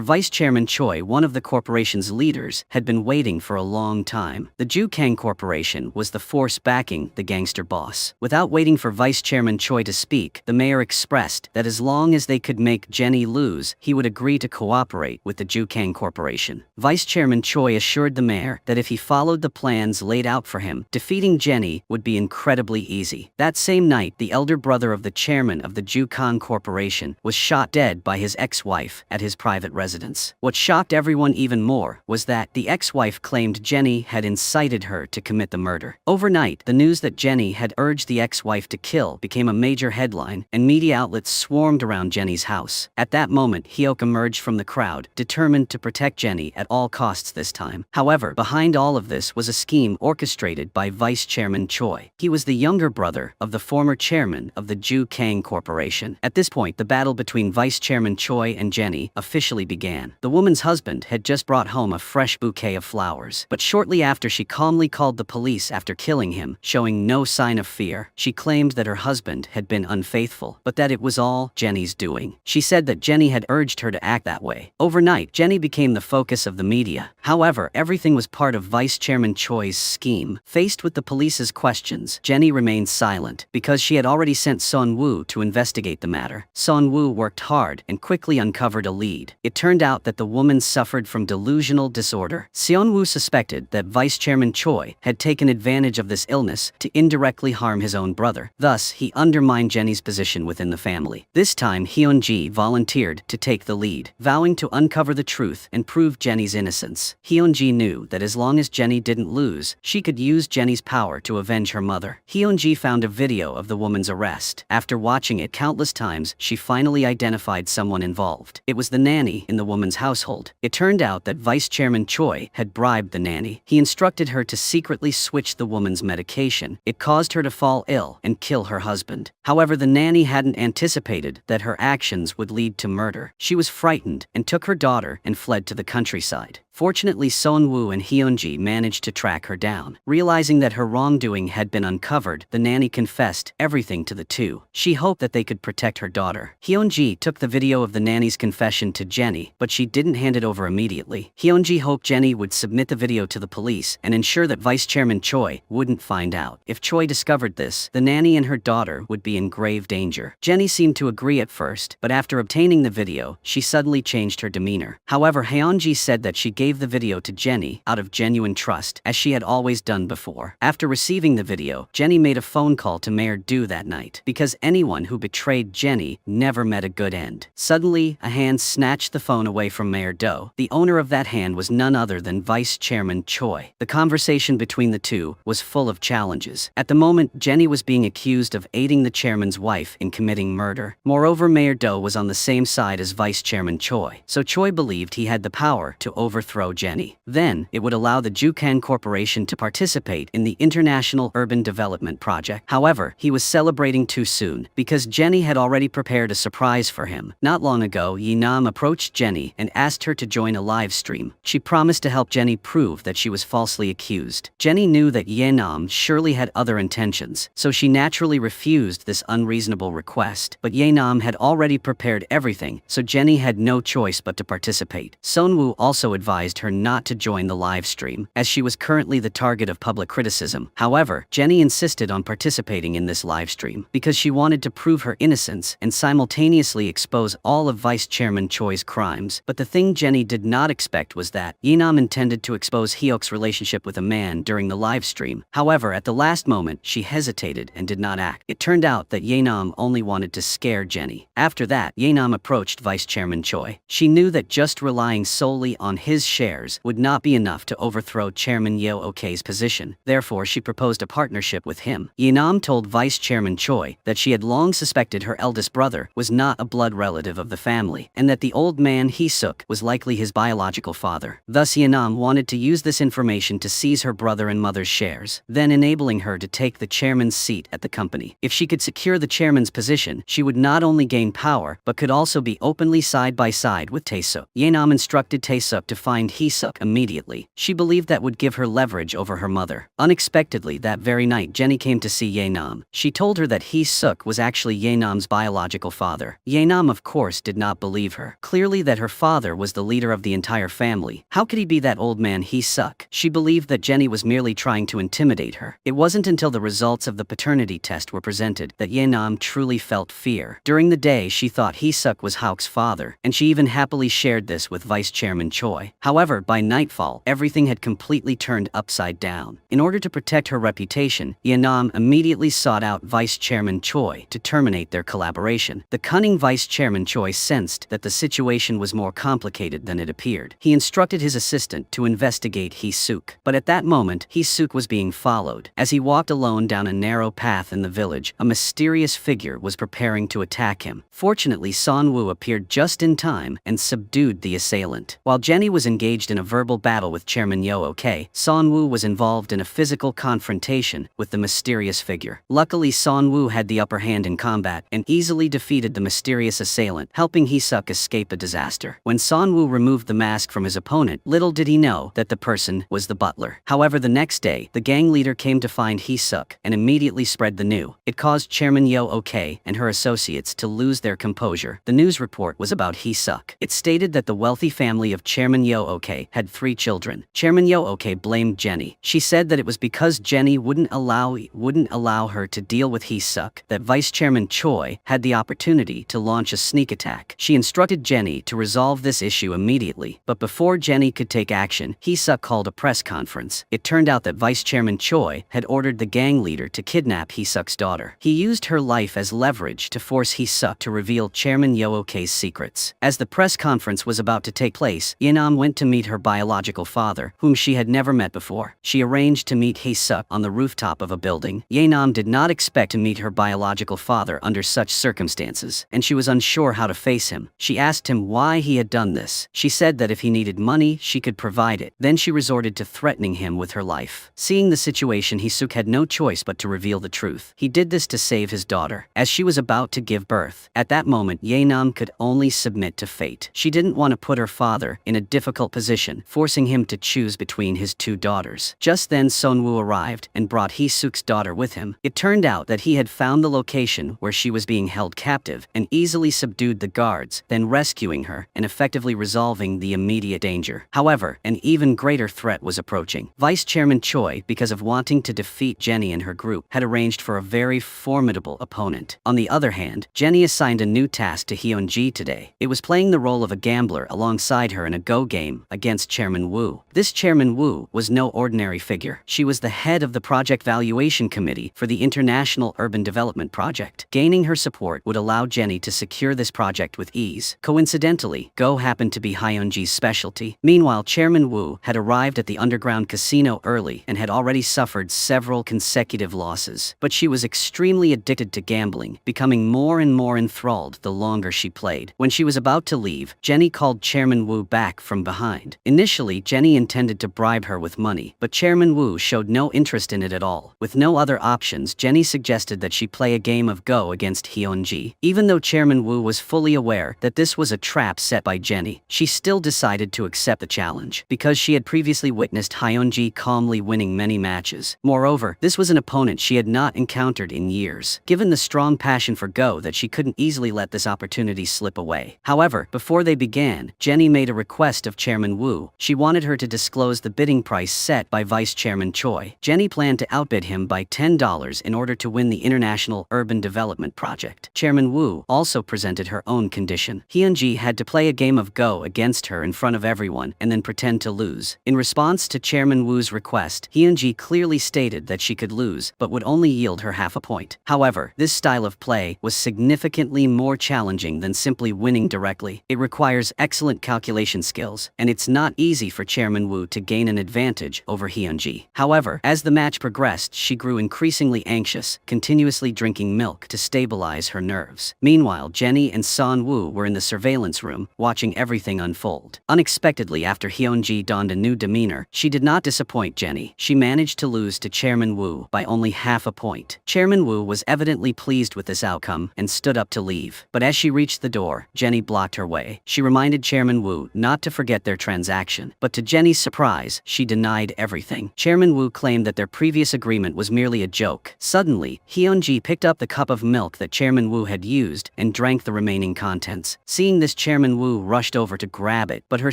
Vice Chairman Choi, one of the corporation's leaders, had been waiting for a long time. The Jukang Corporation was the force backing the gangster boss. Without waiting for Vice Chairman Choi to speak, the mayor expressed that as long as they could make Jenny lose, he would agree to cooperate with the Jukang Corporation. Vice Chairman Choi assured the mayor that if he followed the plans laid out for him, defeating Jenny would be incredibly easy. That same night, the elder brother of the chairman of the Jukang Corporation was shot dead by his ex-wife at his private residence. What shocked everyone even more was that the ex-wife claimed Jenny had incited her to commit the murder. Overnight, the news that Jenny had urged the ex-wife to kill became a major headline, and media outlets swarmed around Jenny's house. At that moment, Hyuk emerged from the crowd, determined to protect Jenny at all costs this time. However, behind all of this was a scheme orchestrated by Vice Chairman Choi. He was the younger brother of the former chairman of the Jukang Corporation. At this point, the battle between Vice Chairman Choi and Jenny officially began. The woman's husband had just brought home a fresh bouquet of flowers, but shortly after, she calmly called the police after killing him, showing no sign of fear. She claimed that her husband had been unfaithful, but that it was all Jenny's doing. She said that Jenny had urged her to act that way. Overnight, Jenny became the focus of the media. However, everything was part of Vice Chairman Choi's scheme. Faced with the police's questions, Jenny remained silent because she had already sent Sun-woo to investigate the matter. Sun-woo worked hard and quickly uncovered a lead. It turned out that the woman suffered from delusional disorder. Sun-woo suspected that Vice Chairman Choi had taken advantage of this illness to indirectly harm his own brother. Thus, he undermined Jenny's position within the family. This time, Hyun-ji volunteered to take the lead, vowing to uncover the truth and prove Jenny's innocence. Hyun-ji knew that as long as Jenny didn't lose, she could use Jenny's power to avenge her mother. Hyun-ji found a video of the woman's arrest. After watching it countless times, she finally identified someone involved. It was the nanny in the woman's household. It turned out that Vice Chairman Choi had bribed the nanny. He instructed her to secretly switch the woman's medication. It caused her to fall ill and kill her husband. However, the nanny hadn't anticipated that her actions would lead to murder. She was frightened and took her daughter and fled to the countryside. Fortunately, Sun-woo and Hyun-ji managed to track her down. Realizing that her wrongdoing had been uncovered, the nanny confessed everything to the two. She hoped that they could protect her daughter. Hyun-ji took the video of the nanny's confession to Jenny, but she didn't hand it over immediately. Hyun-ji hoped Jenny would submit the video to the police and ensure that Vice Chairman Choi wouldn't find out. If Choi discovered this, the nanny and her daughter would be in grave danger. Jenny seemed to agree at first, but after obtaining the video, she suddenly changed her demeanor. However, Hyun-ji said that she gave the video to Jenny out of genuine trust, as she had always done before. After receiving the video, Jenny made a phone call to Mayor Do that night, because anyone who betrayed Jenny never met a good end. Suddenly, a hand snatched the phone away from Mayor Do. The owner of that hand was none other than Vice Chairman Choi. The conversation between the two was full of challenges. At the moment, Jenny was being accused of aiding the chairman's wife in committing murder. Moreover, Mayor Do was on the same side as Vice Chairman Choi, so Choi believed he had the power to overthrow Jenny. Then, it would allow the Jukang Corporation to participate in the International Urban Development Project. However, he was celebrating too soon, because Jenny had already prepared a surprise for him. Not long ago, Ye-nam approached Jenny and asked her to join a live stream. She promised to help Jenny prove that she was falsely accused. Jenny knew that Ye-nam surely had other intentions, so she naturally refused this unreasonable request. But Ye-nam had already prepared everything, so Jenny had no choice but to participate. Sun-woo also advised her not to join the live stream, as she was currently the target of public criticism. However, Jenny insisted on participating in this live stream because she wanted to prove her innocence and simultaneously expose all of Vice Chairman Choi's crimes. But the thing Jenny did not expect was that Ye-nam intended to expose Hyuk's relationship with a man during the live stream. However, at the last moment, she hesitated and did not act. It turned out that Ye-nam only wanted to scare Jenny. After that, Ye-nam approached Vice Chairman Choi. She knew that just relying solely on his shares would not be enough to overthrow Chairman Yeo Ok's position. Therefore, she proposed a partnership with him. Ye-nam told Vice Chairman Choi that she had long suspected her eldest brother was not a blood relative of the family, and that the old man Hee-suk was likely his biological father. Thus, Ye-nam wanted to use this information to seize her brother and mother's shares, then enabling her to take the chairman's seat at the company. If she could secure the chairman's position, she would not only gain power, but could also be openly side by side with Tae-suk. Ye-nam instructed Tae-suk to find find Hee-suk immediately. She believed that would give her leverage over her mother. Unexpectedly, that very night Jenny came to see Ye-nam. She told her that Hee-suk was actually Ye-nam's biological father. Ye-nam of course did not believe her. Clearly that her father was the leader of the entire family. How could he be that old man Hee-suk? She believed that Jenny was merely trying to intimidate her. It wasn't until the results of the paternity test were presented that Ye-nam truly felt fear. During the day she thought Hee-suk was Haok's father, and she even happily shared this with Vice Chairman Choi. However, by nightfall, everything had completely turned upside down. In order to protect her reputation, Ye-nam immediately sought out Vice Chairman Choi to terminate their collaboration. The cunning Vice Chairman Choi sensed that the situation was more complicated than it appeared. He instructed his assistant to investigate Hee-suk. But at that moment, Hee-suk was being followed. As he walked alone down a narrow path in the village, a mysterious figure was preparing to attack him. Fortunately, Son-woo appeared just in time and subdued the assailant. While Jenny was engaged in a verbal battle with Chairman Yo-ok, Son-woo was involved in a physical confrontation with the mysterious figure. Luckily, Son-woo had the upper hand in combat and easily defeated the mysterious assailant, helping Hee-suk escape a disaster. When Son-woo removed the mask from his opponent, little did he know that the person was the butler. However, the next day, the gang leader came to find Hee-suk and immediately spread the news. It caused Chairman Yo-ok and her associates to lose their composure. The news report was about Hee-suk. It stated that the wealthy family of Chairman Yo-ok had 3 children. Chairman Yo-ok blamed Jenny. She said that it was because Jenny wouldn't allow her to deal with Hee-suk that Vice Chairman Choi had the opportunity to launch a sneak attack. She instructed Jenny to resolve this issue immediately, but before Jenny could take action, Hee-suk called a press conference. It turned out that Vice Chairman Choi had ordered the gang leader to kidnap Hee-suk's daughter. He used her life as leverage to force Hee-suk to reveal Chairman Yo-ok's secrets. As the press conference was about to take place, Ye-nam went to meet her biological father, whom she had never met before. She arranged to meet Hee-suk on the rooftop of a building. Ye-nam did not expect to meet her biological father under such circumstances, and she was unsure how to face him. She asked him why he had done this. She said that if he needed money, she could provide it. Then she resorted to threatening him with her life. Seeing the situation, Hee-suk had no choice but to reveal the truth. He did this to save his daughter, as she was about to give birth. At that moment, Ye-nam could only submit to fate. She didn't want to put her father in a difficult position, forcing him to choose between his 2 daughters. Just then, Son-woo arrived and brought Hee-suk's daughter with him. It turned out that he had found the location where she was being held captive and easily subdued the guards, then rescuing her and effectively resolving the immediate danger. However, an even greater threat was approaching. Vice Chairman Choi, because of wanting to defeat Jenny and her group, had arranged for a very formidable opponent. On the other hand, Jenny assigned a new task to Hyun-ji today. It was playing the role of a gambler alongside her in a Go game against Chairman Woo. This Chairman Woo was no ordinary figure. She was the head of the Project Valuation Committee for the International Urban Development Project. Gaining her support would allow Jenny to secure this project with ease. Coincidentally, Go happened to be Hyun-ji's specialty. Meanwhile, Chairman Woo had arrived at the underground casino early and had already suffered several consecutive losses. But she was extremely addicted to gambling, becoming more and more enthralled the longer she played. When she was about to leave, Jenny called Chairman Woo back from behind. Initially, Jenny intended to bribe her with money, but Chairman Woo showed no interest in it at all. With no other options, Jenny suggested that she play a game of Go against Hyun-ji. Even though Chairman Woo was fully aware that this was a trap set by Jenny, she still decided to accept the challenge, because she had previously witnessed Hyun-ji calmly winning many matches. Moreover, this was an opponent she had not encountered in years. Given the strong passion for Go, that she couldn't easily let this opportunity slip away. However, before they began, Jenny made a request of Chairman Woo. She wanted her to disclose the bidding price set by Vice Chairman Choi. Jenny planned to outbid him by $10 in order to win the International Urban Development Project. Chairman Woo also presented her own condition. Hyun-ji had to play a game of Go against her in front of everyone and then pretend to lose. In response to Chairman Woo's request, Hyun-ji clearly stated that she could lose, but would only yield her half a point. However, this style of play was significantly more challenging than simply winning directly. It requires excellent calculation skills, and it's not easy for Chairman Woo to gain an advantage over Hyun-ji. However, as the match progressed, she grew increasingly anxious, continuously drinking milk to stabilize her nerves. Meanwhile, Jenny and Son-woo were in the surveillance room, watching everything unfold. Unexpectedly, after Hyun-ji donned a new demeanor, she did not disappoint Jenny. She managed to lose to Chairman Woo by only half a point. Chairman Woo was evidently pleased with this outcome and stood up to leave. But as she reached the door, Jenny blocked her way. She reminded Chairman Woo not to forget their their transaction. But to Jenny's surprise, she denied everything. Chairman Wu claimed that their previous agreement was merely a joke. Suddenly, Hyunji picked up the cup of milk that Chairman Wu had used and drank the remaining contents. Seeing this, Chairman Wu rushed over to grab it, but her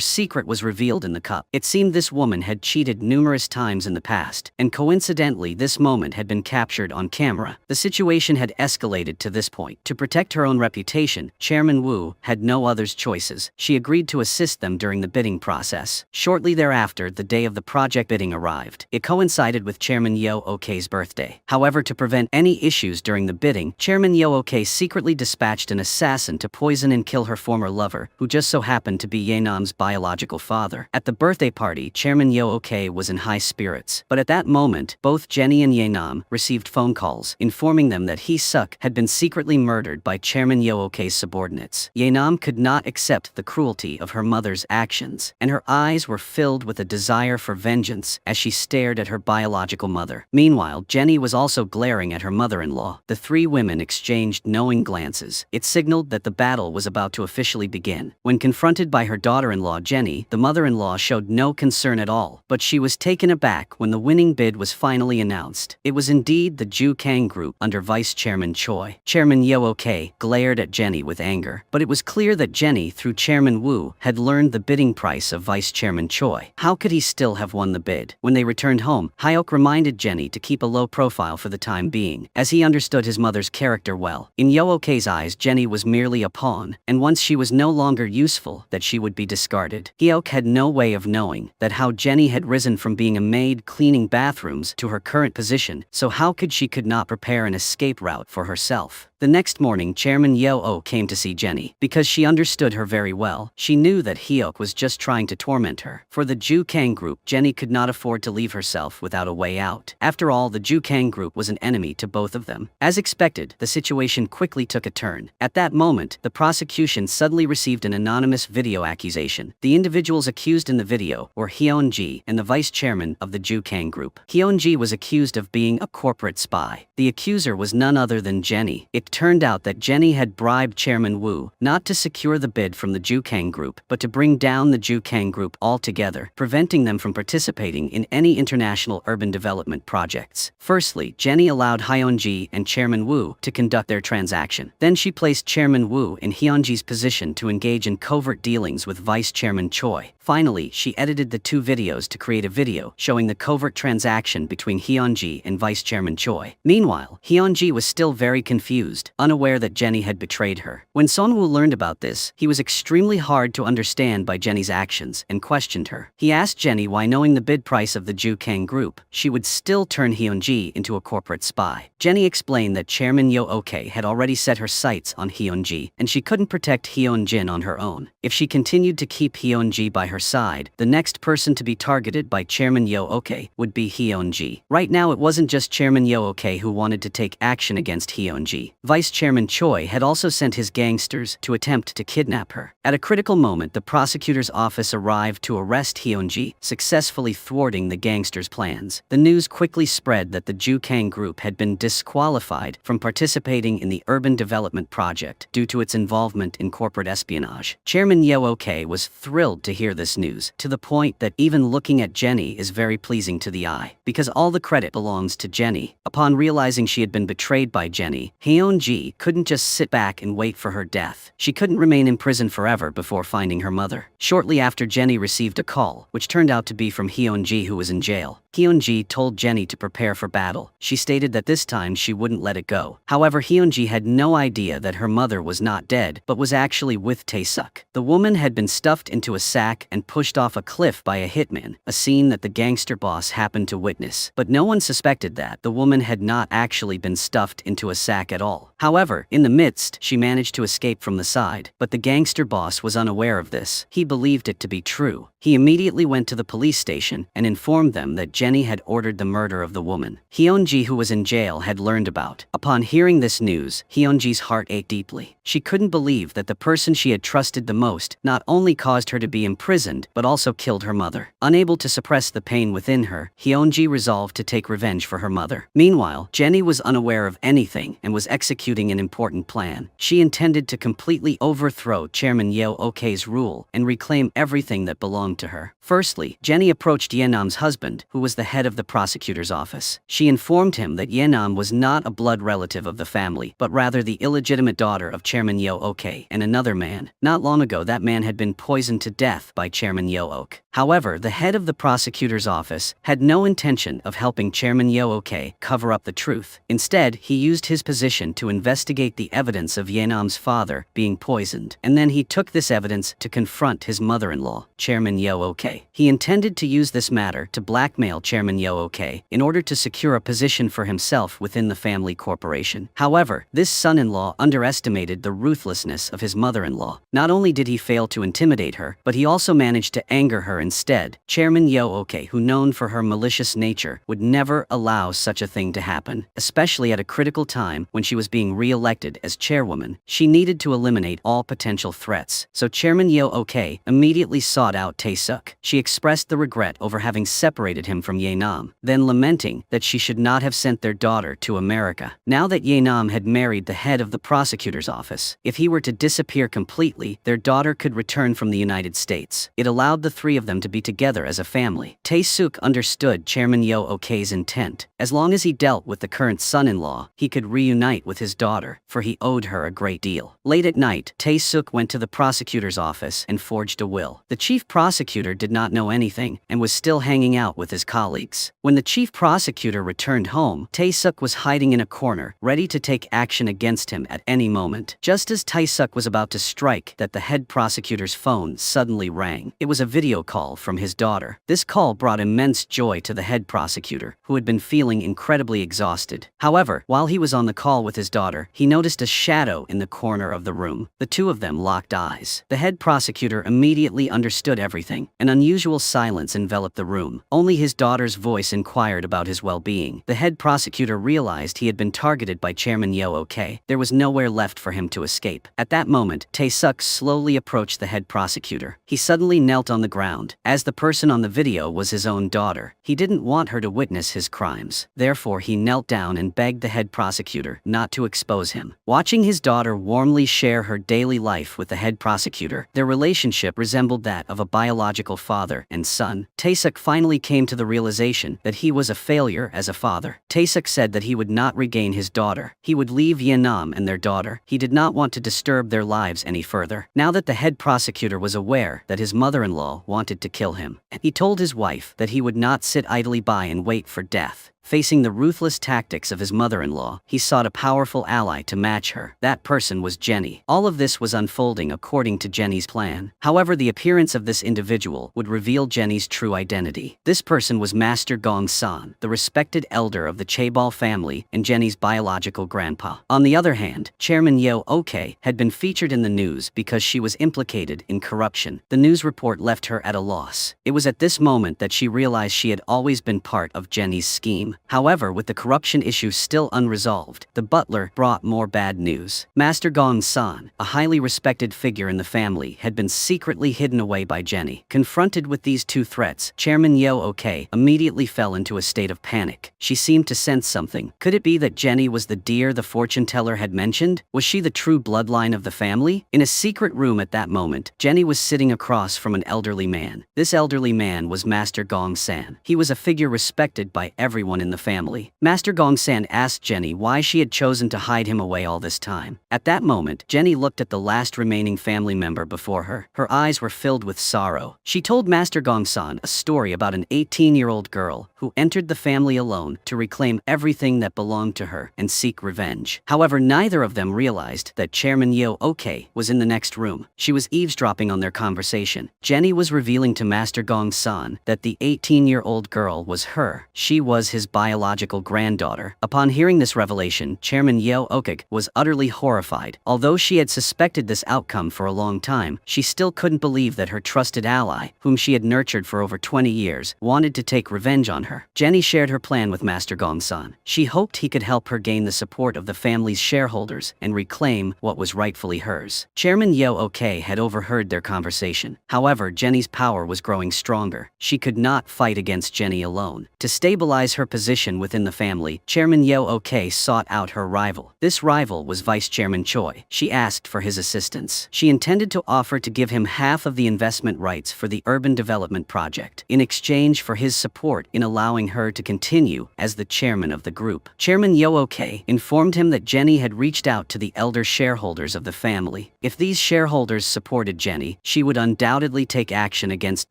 secret was revealed in the cup. It seemed this woman had cheated numerous times in the past, and coincidentally this moment had been captured on camera. The situation had escalated to this point. To protect her own reputation, Chairman Wu had no other choices. She agreed to assist them during the bidding process. Shortly thereafter, the day of the project bidding arrived. It coincided with Chairman Yo Ok's birthday. However, to prevent any issues during the bidding, Chairman Yo Ok secretly dispatched an assassin to poison and kill her former lover, who just so happened to be Yenam's biological father. At the birthday party, Chairman Yo Ok was in high spirits. But at that moment, both Jenny and Yenam received phone calls informing them that Hee-suk had been secretly murdered by Chairman Yo Ok's subordinates. Yenam could not accept the cruelty of her mother's actions, and her eyes were filled with a desire for vengeance as she stared at her biological mother. Meanwhile, Jenny was also glaring at her mother-in-law. The three women exchanged knowing glances. It signaled that the battle was about to officially begin. When confronted by her daughter-in-law Jenny, the mother-in-law showed no concern at all, but she was taken aback when the winning bid was finally announced. It was indeed the Ju Kang Group under Vice Chairman Choi. Chairman Yo Ok glared at Jenny with anger, but it was clear that Jenny, through Chairman Wu, had learned the bidding price of Vice Chairman Choi. How could he still have won the bid? When they returned home, Hyuk reminded Jenny to keep a low profile for the time being, as he understood his mother's character well. In Yo Ok's eyes, Jenny was merely a pawn, and once she was no longer useful, that she would be discarded. Hyuk had no way of knowing that how Jenny had risen from being a maid cleaning bathrooms to her current position, so how could she not prepare an escape route for herself? The next morning, Chairman Yo-oh came to see Jenny. Because she understood her very well, she knew that Hyuk was just trying to torment her. For the Ju Kang Group, Jenny could not afford to leave herself without a way out. After all, the Ju Kang Group was an enemy to both of them. As expected, the situation quickly took a turn. At that moment, the prosecution suddenly received an anonymous video accusation. The individuals accused in the video were Hyun-ji and the vice chairman of the Ju Kang Group. Hyun-ji was accused of being a corporate spy. The accuser was none other than Jenny. It turned out that Jenny had bribed Chairman Wu not to secure the bid from the Ju Kang Group, but to bring down the Ju Kang Group altogether, preventing them from participating in any international urban development projects. Firstly, Jenny allowed Hyun-ji and Chairman Wu to conduct their transaction. Then she placed Chairman Wu in Hyun-ji's position to engage in covert dealings with Vice Chairman Choi. Finally, she edited the two videos to create a video showing the covert transaction between Hyun-ji and Vice Chairman Choi. Meanwhile, Hyun-ji was still very confused, unaware that Jenny had betrayed her. When Son-woo learned about this, he was extremely hard to understand by Jenny's actions and questioned her. He asked Jenny why, knowing the bid price of the Ju Kang Group, she would still turn Hyun-ji into a corporate spy. Jenny explained that Chairman Yo-ok had already set her sights on Hyun-ji, and she couldn't protect Hyun-jin on her own. If she continued to keep Hyun-ji by her side, the next person to be targeted by Chairman Yo-ok would be Hyun-ji. Right now, it wasn't just Chairman Yo-ok who wanted to take action against Hyun-ji. Vice Chairman Choi had also sent his gangsters to attempt to kidnap her. At a critical moment, the prosecutor's office arrived to arrest Hyun-ji, successfully thwarting the gangsters' plans. The news quickly spread that the Ju Kang Group had been disqualified from participating in the urban development project due to its involvement in corporate espionage. Chairman Yo-ok was thrilled to hear this news, to the point that even looking at Jenny is very pleasing to the eye, because all the credit belongs to Jenny. Upon realizing she had been betrayed by Jenny, Hyun-ji couldn't just sit back and wait for her death. She couldn't remain in prison forever before finding her mother. Shortly after, Jenny received a call, which turned out to be from Hyun-ji, who was in jail. Hyun-ji told Jenny to prepare for battle. She stated that this time she wouldn't let it go. However, Hyun-ji had no idea that her mother was not dead, but was actually with Tae-suk. The woman had been stuffed into a sack and pushed off a cliff by a hitman, a scene that the gangster boss happened to witness. But no one suspected that the woman had not actually been stuffed into a sack at all. However, in the midst, she managed to escape from the side, but the gangster boss was unaware of this. He believed it to be true. He immediately went to the police station and informed them that Jenny had ordered the murder of the woman Hyunji, who was in jail, had learned about. Upon hearing this news, Hyunji's heart ached deeply. She couldn't believe that the person she had trusted the most not only caused her to be imprisoned but also killed her mother. Unable to suppress the pain within her, Hyunji resolved to take revenge for her mother. Meanwhile, Jenny was unaware of anything and was executing an important plan. She intended to completely overthrow Chairman Yeo Ok's rule and reclaim everything that belonged to her. Firstly, Jenny approached Yenam's husband, who was the head of the prosecutor's office. She informed him that Yenam was not a blood relative of the family, but rather the illegitimate daughter of Chairman Yeo Ok and another man. Not long ago, that man had been poisoned to death by Chairman Yeo Ok. However, the head of the prosecutor's office had no intention of helping Chairman Yeo Ok cover up the truth. Instead, he used his position to investigate the evidence of Yenam's father being poisoned, and then he took this evidence to confront his mother-in-law, Chairman Yeo Ok. He intended to use this matter to blackmail Chairman Yeo Ok in order to secure a position for himself within the family corporation. However, this son-in-law underestimated the ruthlessness of his mother-in-law. Not only did he fail to intimidate her, but he also managed to anger her instead. Chairman Yeo Ok, who known for her malicious nature, would never allow such a thing to happen, especially at a critical time when she was being re-elected as chairwoman. She needed to eliminate all potential threats, so Chairman Yeo Ok immediately sought out Tae-suk. She expressed the regret over having separated him from Yenam, then lamenting that she should not have sent their daughter to America. Now that Yenam had married the head of the prosecutor's office, if he were to disappear completely, their daughter could return from the United States. It allowed the three of them to be together as a family. Tae-suk understood Chairman Yeo Ok's intent. As long as he dealt with the current son-in-law, he could reunite with his daughter, for he owed her a great deal. Late at night, Tae-suk went to the prosecutor's office and forged a will. The chief prosecutor did not know anything and was still hanging out with his colleagues. When the chief prosecutor returned home, Tae-suk was hiding in a corner, ready to take action against him at any moment. Just as Tae-suk was about to strike, that the head prosecutor's phone suddenly rang. It was a video call from his daughter. This call brought immense joy to the head prosecutor, who had been feeling incredibly exhausted. However, while he was on the call with his daughter, he noticed a shadow in the corner of the room. The two of them locked eyes. The head prosecutor immediately understood everything. An unusual silence enveloped the room. Only his daughter's voice inquired about his well-being. The head prosecutor realized he had been targeted by Chairman Yeo Ok. There was nowhere left for him to escape. At that moment, Tae-suk slowly approached the head prosecutor. He suddenly knelt on the ground. As the person on the video was his own daughter, he didn't want her to witness his crimes. Therefore, he knelt down and begged the head prosecutor not to expose him. Watching his daughter warmly share her daily life with the head prosecutor, their relationship resembled that of a biological father and son. Tae-suk finally came to the realization that he was a failure as a father. Tae-suk said that he would not regain his daughter. He would leave Yenam and their daughter. He did not want to disturb their lives any further. Now that the head prosecutor was aware that his mother-in-law wanted to kill him, he told his wife that he would not sit idly by and wait for death. Facing the ruthless tactics of his mother-in-law, he sought a powerful ally to match her. That person was Jenny. All of this was unfolding according to Jenny's plan. However, the appearance of this individual would reveal Jenny's true identity. This person was Master Gong-san, the respected elder of the Chaebol family and Jenny's biological grandpa. On the other hand, Chairman Yeo Ok had been featured in the news because she was implicated in corruption. The news report left her at a loss. It was at this moment that she realized she had always been part of Jenny's scheme. However, with the corruption issue still unresolved, the butler brought more bad news. Master Gong-san, a highly respected figure in the family, had been secretly hidden away by Jenny. Confronted with these two threats, Chairman Yeo Ok immediately fell into a state of panic. She seemed to sense something. Could it be that Jenny was the deer the fortune teller had mentioned? Was she the true bloodline of the family? In a secret room at that moment, Jenny was sitting across from an elderly man. This elderly man was Master Gong-san. He was a figure respected by everyone in the family. Master Gong-san asked Jenny why she had chosen to hide him away all this time. At that moment, Jenny looked at the last remaining family member before her. Her eyes were filled with sorrow. She told Master Gong-san a story about an 18-year-old girl who entered the family alone to reclaim everything that belonged to her and seek revenge. However, neither of them realized that Chairman Yeo Ok was in the next room. She was eavesdropping on their conversation. Jenny was revealing to Master Gong-san that the 18-year-old girl was her. She was his biological granddaughter. Upon hearing this revelation, Chairman Yeo Ok was utterly horrified. Although she had suspected this outcome for a long time, she still couldn't believe that her trusted ally, whom she had nurtured for over 20 years, wanted to take revenge on her. Jenny shared her plan with Master Gongsun. She hoped he could help her gain the support of the family's shareholders and reclaim what was rightfully hers. Chairman Yeo Ok had overheard their conversation. However, Jenny's power was growing stronger. She could not fight against Jenny alone. To stabilize her position within the family, Chairman Yeo Ok sought out her rival. This rival was Vice Chairman Choi. She asked for his assistance. She intended to offer to give him half of the investment rights for the urban development project, in exchange for his support in allowing her to continue as the chairman of the group. Chairman Yeo Ok informed him that Jenny had reached out to the elder shareholders of the family. If these shareholders supported Jenny, she would undoubtedly take action against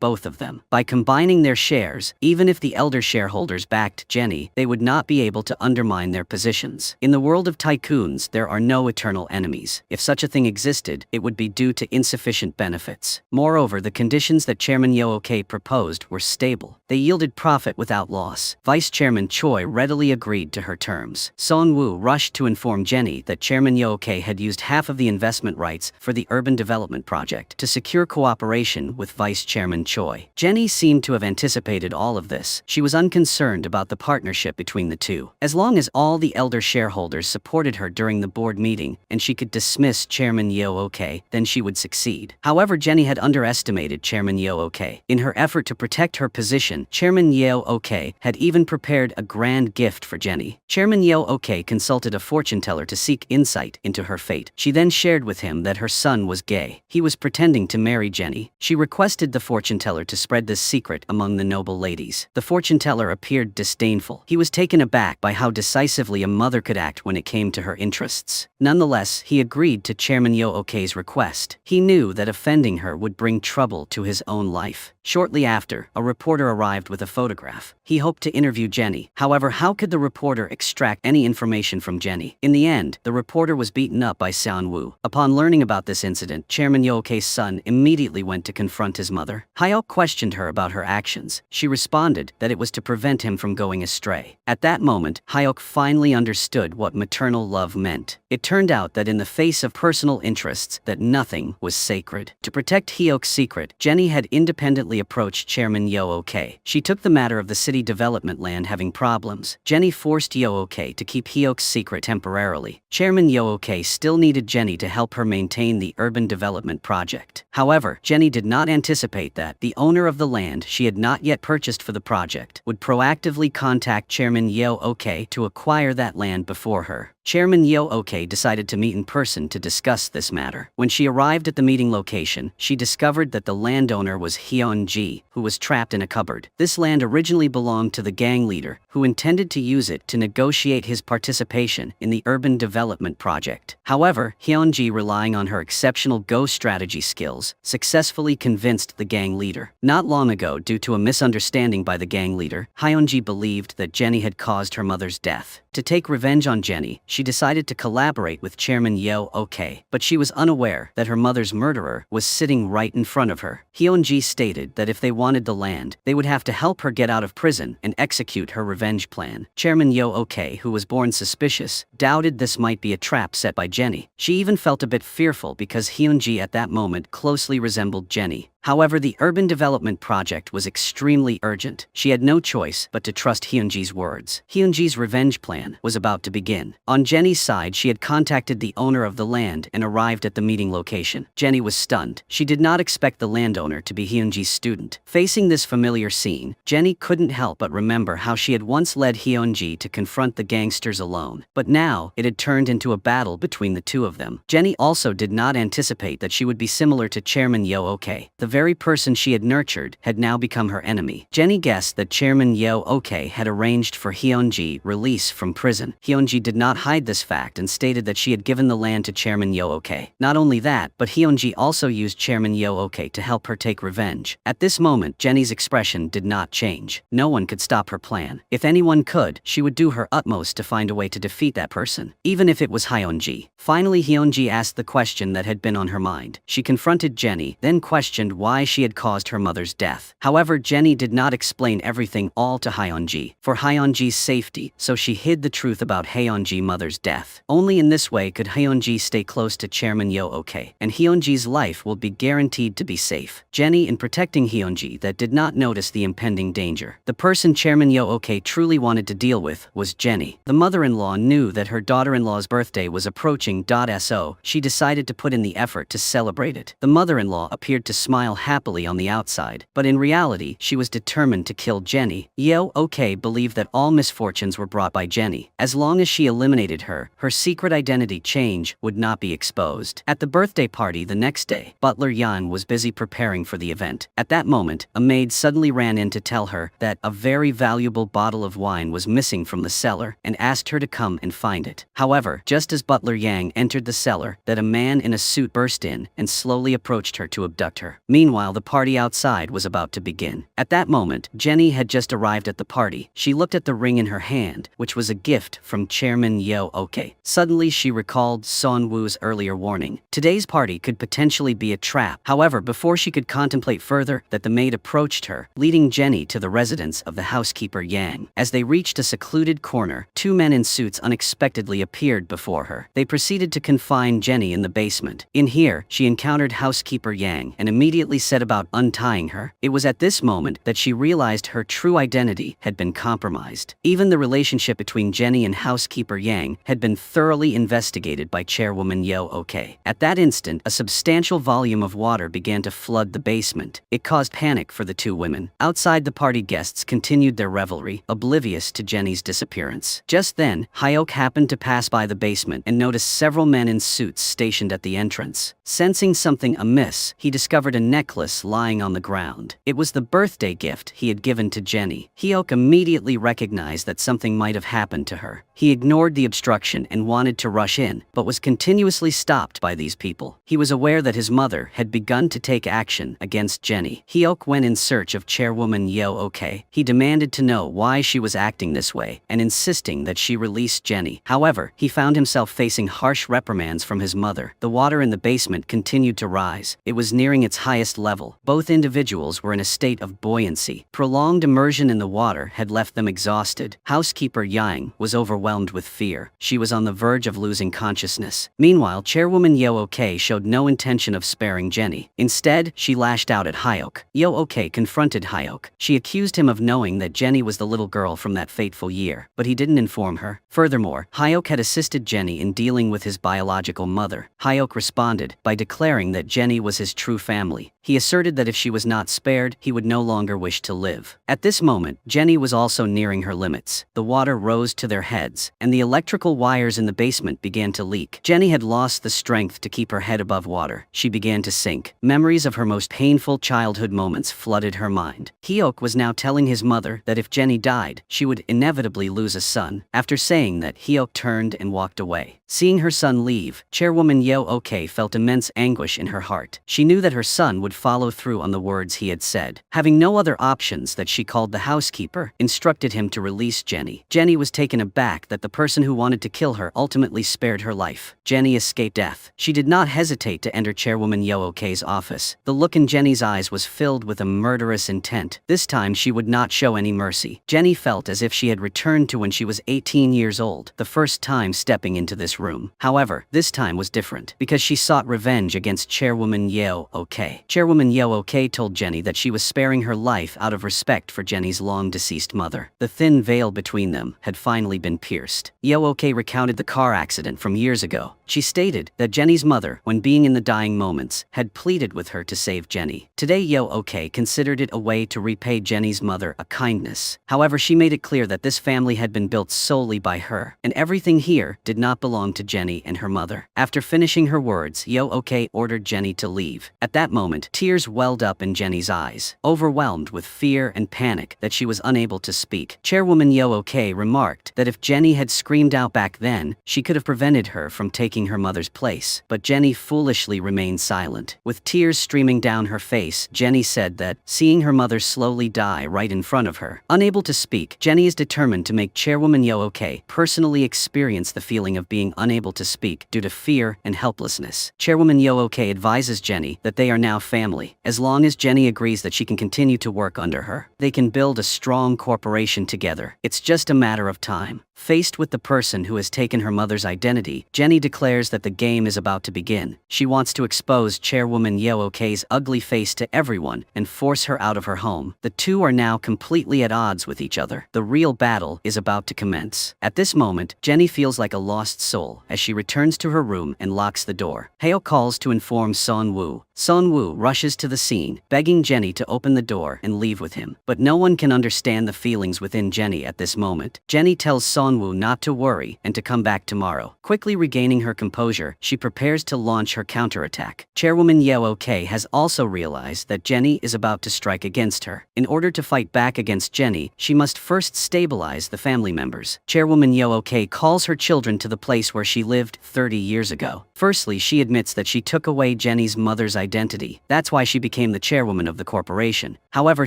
both of them. By combining their shares, even if the elder shareholders backed Jenny, they would not be able to undermine their positions. In the world of tycoons, there are no eternal enemies. If such a thing existed, it would be due to insufficient benefits. Moreover, the conditions that Chairman Yeo Ok proposed were stable. They yielded profit without loss. Vice Chairman Choi readily agreed to her terms. Song Woo rushed to inform Jenny that Chairman Yeo Ok had used half of the investment rights for the urban development project to secure cooperation with Vice Chairman Choi. Jenny seemed to have anticipated all of this. She was unconcerned about the partnership between the two. As long as all the elder shareholders supported her during the board meeting and she could dismiss Chairman Yeo Ok, then she would succeed. However, Jenny had underestimated Chairman Yeo Ok. In her effort to protect her position, Chairman Yeo Ok had even prepared a grand gift for Jenny. Chairman Yeo Ok consulted a fortune teller to seek insight into her fate. She then shared with him that her son was gay. He was pretending to marry Jenny. She requested the fortune teller to spread this secret among the noble ladies. The fortune teller appeared disdainful. He was taken aback by how decisively a mother could act when it came to her interests. Nonetheless, he agreed to Chairman Yeo Ok's request. He knew that offending her would bring trouble to his own life. Shortly after, a reporter arrived with a photograph. He hoped to interview Jenny. However, how could the reporter extract any information from Jenny? In the end, the reporter was beaten up by Seon Woo. Upon learning about this incident, Chairman Yeo Ok's son immediately went to confront his mother. Hyuk questioned her about her actions. She responded that it was to prevent him from going astray. At that moment, Hyuk finally understood what maternal love meant. It turned out that in the face of personal interests, that nothing was sacred. To protect Hyuk's secret, Jenny had independently approached Chairman Yeo Ok. She took the matter of the city development land having problems. Jenny forced Yeo Ok to keep Hyuk's secret temporarily. Chairman Yeo Ok still needed Jenny to help her maintain the urban development project. However, Jenny did not anticipate that the owner of the land she had not yet purchased for the project would proactively contact Chairman Yeo Ok to acquire that land before her. Chairman Yeo Ok decided to meet in person to discuss this matter. When she arrived at the meeting location, she discovered that the landowner was Hyun-ji, who was trapped in a cupboard. This land originally belonged to the gang leader, who intended to use it to negotiate his participation in the urban development project. However, Hyun-ji, relying on her exceptional Go strategy skills, successfully convinced the gang leader. Not long ago, due to a misunderstanding by the gang leader, Hyun-ji believed that Jenny had caused her mother's death. To take revenge on Jenny, she decided to collaborate with Chairman Yeo Ok, but she was unaware that her mother's murderer was sitting right in front of her. Hyun-ji stated that if they wanted the land, they would have to help her get out of prison and execute her revenge plan. Chairman Yeo Ok, who was born suspicious, doubted this might be a trap set by Jenny. She even felt a bit fearful because Hyun-ji at that moment closely resembled Jenny. However, the urban development project was extremely urgent. She had no choice but to trust Hyun-ji's words. Hyun-ji's revenge plan was about to begin. On Jenny's side, she had contacted the owner of the land and arrived at the meeting location. Jenny was stunned. She did not expect the landowner to be Hyun-ji's student. Facing this familiar scene, Jenny couldn't help but remember how she had once led Hyun-ji to confront the gangsters alone. But now, it had turned into a battle between the two of them. Jenny also did not anticipate that she would be similar to Chairman Yeo Ok. The very person she had nurtured had now become her enemy. Jenny guessed that Chairman Yeo Ok had arranged for Hyun-ji release from prison. Hyun-ji did not hide this fact and stated that she had given the land to Chairman Yeo Ok. Not only that, but Hyun-ji also used Chairman Yeo Ok to help her take revenge. At this moment, Jenny's expression did not change. No one could stop her plan. If anyone could, she would do her utmost to find a way to defeat that person, even if it was Hyun-ji. Finally, Hyun-ji asked the question that had been on her mind. She confronted Jenny, then questioned why why she had caused her mother's death. However, Jenny did not explain everything all to Hyunji for Hyunji's safety, so she hid the truth about Hyunji's mother's death. Only in this way could Hyunji stay close to Chairman Yoo-ok, and Hyunji's life will be guaranteed to be safe. Jenny, in protecting Hyunji, that did not notice the impending danger. The person Chairman Yoo-ok truly wanted to deal with was Jenny. The mother-in-law knew that her daughter-in-law's birthday was approaching. So she decided to put in the effort to celebrate it. The mother-in-law appeared to smile happily on the outside, but in reality she was determined to kill Jenny. Yoo-ok believed that all misfortunes were brought by Jenny. As long as she eliminated her, her secret identity change would not be exposed. At the birthday party the next day, Butler Yan was busy preparing for the event. At that moment, a maid suddenly ran in to tell her that a very valuable bottle of wine was missing from the cellar and asked her to come and find it. However, just as Butler Yang entered the cellar, that a man in a suit burst in and slowly approached her to abduct her. Meanwhile, the party outside was about to begin. At that moment, Jenny had just arrived at the party. She looked at the ring in her hand, which was a gift from Chairman Yoo-ok. Suddenly, she recalled Son Woo's earlier warning. Today's party could potentially be a trap. However, before she could contemplate further, that the maid approached her, leading Jenny to the residence of the housekeeper Yang. As they reached a secluded corner, two men in suits unexpectedly appeared before her. They proceeded to confine Jenny in the basement. In here, she encountered housekeeper Yang and immediately set about untying her. It was at this moment that she realized her true identity had been compromised. Even the relationship between Jenny and housekeeper Yang had been thoroughly investigated by Chairwoman Yoo-ok. At that instant, a substantial volume of water began to flood the basement. It caused panic for the two women. Outside, the party guests continued their revelry, oblivious to Jenny's disappearance. Just then, Hyuk happened to pass by the basement and noticed several men in suits stationed at the entrance. Sensing something amiss, he discovered a necklace lying on the ground. It was the birthday gift he had given to Jenny. Hyuk immediately recognized that something might have happened to her. He ignored the obstruction and wanted to rush in, but was continuously stopped by these people. He was aware that his mother had begun to take action against Jenny. Hyuk went in search of Chairwoman Yoo-ok. He demanded to know why she was acting this way and insisting that she release Jenny. However, he found himself facing harsh reprimands from his mother. The water in the basement continued to rise. It was nearing its highest level. Both individuals were in a state of buoyancy. Prolonged immersion in the water had left them exhausted. Housekeeper Yang was overwhelmed with fear. She was on the verge of losing consciousness. Meanwhile, Chairwoman Yoo-ok showed no intention of sparing Jenny. Instead, she lashed out at Hyuk. Yoo-ok confronted Hyuk. She accused him of knowing that Jenny was the little girl from that fateful year, but he didn't inform her. Furthermore, Hyuk had assisted Jenny in dealing with his biological mother. Hyuk responded by declaring that Jenny was his true family. He asserted that if she was not spared, he would no longer wish to live. At this moment, Jenny was also nearing her limits. The water rose to their heads, and the electrical wires in the basement began to leak. Jenny had lost the strength to keep her head above water. She began to sink. Memories of her most painful childhood moments flooded her mind. Hyuk was now telling his mother that if Jenny died, she would inevitably lose a son. After saying that, Hyuk turned and walked away. Seeing her son leave, Chairwoman Yoo-ok felt immense anguish in her heart. She knew that her son would follow through on the words he had said. Having no other options, that she called the housekeeper, instructed him to release Jenny. Jenny was taken aback that the person who wanted to kill her ultimately spared her life. Jenny escaped death. She did not hesitate to enter Chairwoman Yoo-ok's office. The look in Jenny's eyes was filled with a murderous intent. This time she would not show any mercy. Jenny felt as if she had returned to when she was 18 years old, the first time stepping into this room. However, this time was different, because she sought revenge against Chairwoman Yoo-ok. Chairwoman Yoo-ok told Jenny that she was sparing her life out of respect for Jenny's long-deceased mother. The thin veil between them had finally been pierced. Yoo-ok recounted the car accident from years ago. She stated that Jenny's mother, when being in the dying moments, had pleaded with her to save Jenny. Today, Yoo-ok considered it a way to repay Jenny's mother a kindness. However, she made it clear that this family had been built solely by her, and everything here did not belong to Jenny and her mother. After finishing her words, Yoo-ok ordered Jenny to leave. At that moment, tears welled up in Jenny's eyes. Overwhelmed with fear and panic that she was unable to speak, Chairwoman Yoo-ok remarked that if Jenny had screamed out back then, she could have prevented her from taking taking her mother's place, but Jenny foolishly remained silent. With tears streaming down her face, Jenny said that, seeing her mother slowly die right in front of her. Unable to speak, Jenny is determined to make Chairwoman Yoo-ok personally experience the feeling of being unable to speak due to fear and helplessness. Chairwoman Yoo-ok advises Jenny that they are now family. As long as Jenny agrees that she can continue to work under her, they can build a strong corporation together. It's just a matter of time. Faced with the person who has taken her mother's identity, Jenny declares that the game is about to begin. She wants to expose Chairwoman Yoo-ok's ugly face to everyone and force her out of her home. The two are now completely at odds with each other. The real battle is about to commence. At this moment, Jenny feels like a lost soul as she returns to her room and locks the door. Heo calls to inform Son-woo. Son-woo rushes to the scene, begging Jenny to open the door and leave with him. But no one can understand the feelings within Jenny at this moment. Jenny tells Son-woo not to worry and to come back tomorrow. Quickly regaining her composure, she prepares to launch her counterattack. Chairwoman Yoo-ok has also realized that Jenny is about to strike against her. In order to fight back against Jenny, she must first stabilize the family members. Chairwoman Yoo-ok calls her children to the place where she lived 30 years ago. Firstly, she admits that she took away Jenny's mother's identity. That's why she became the chairwoman of the corporation. However,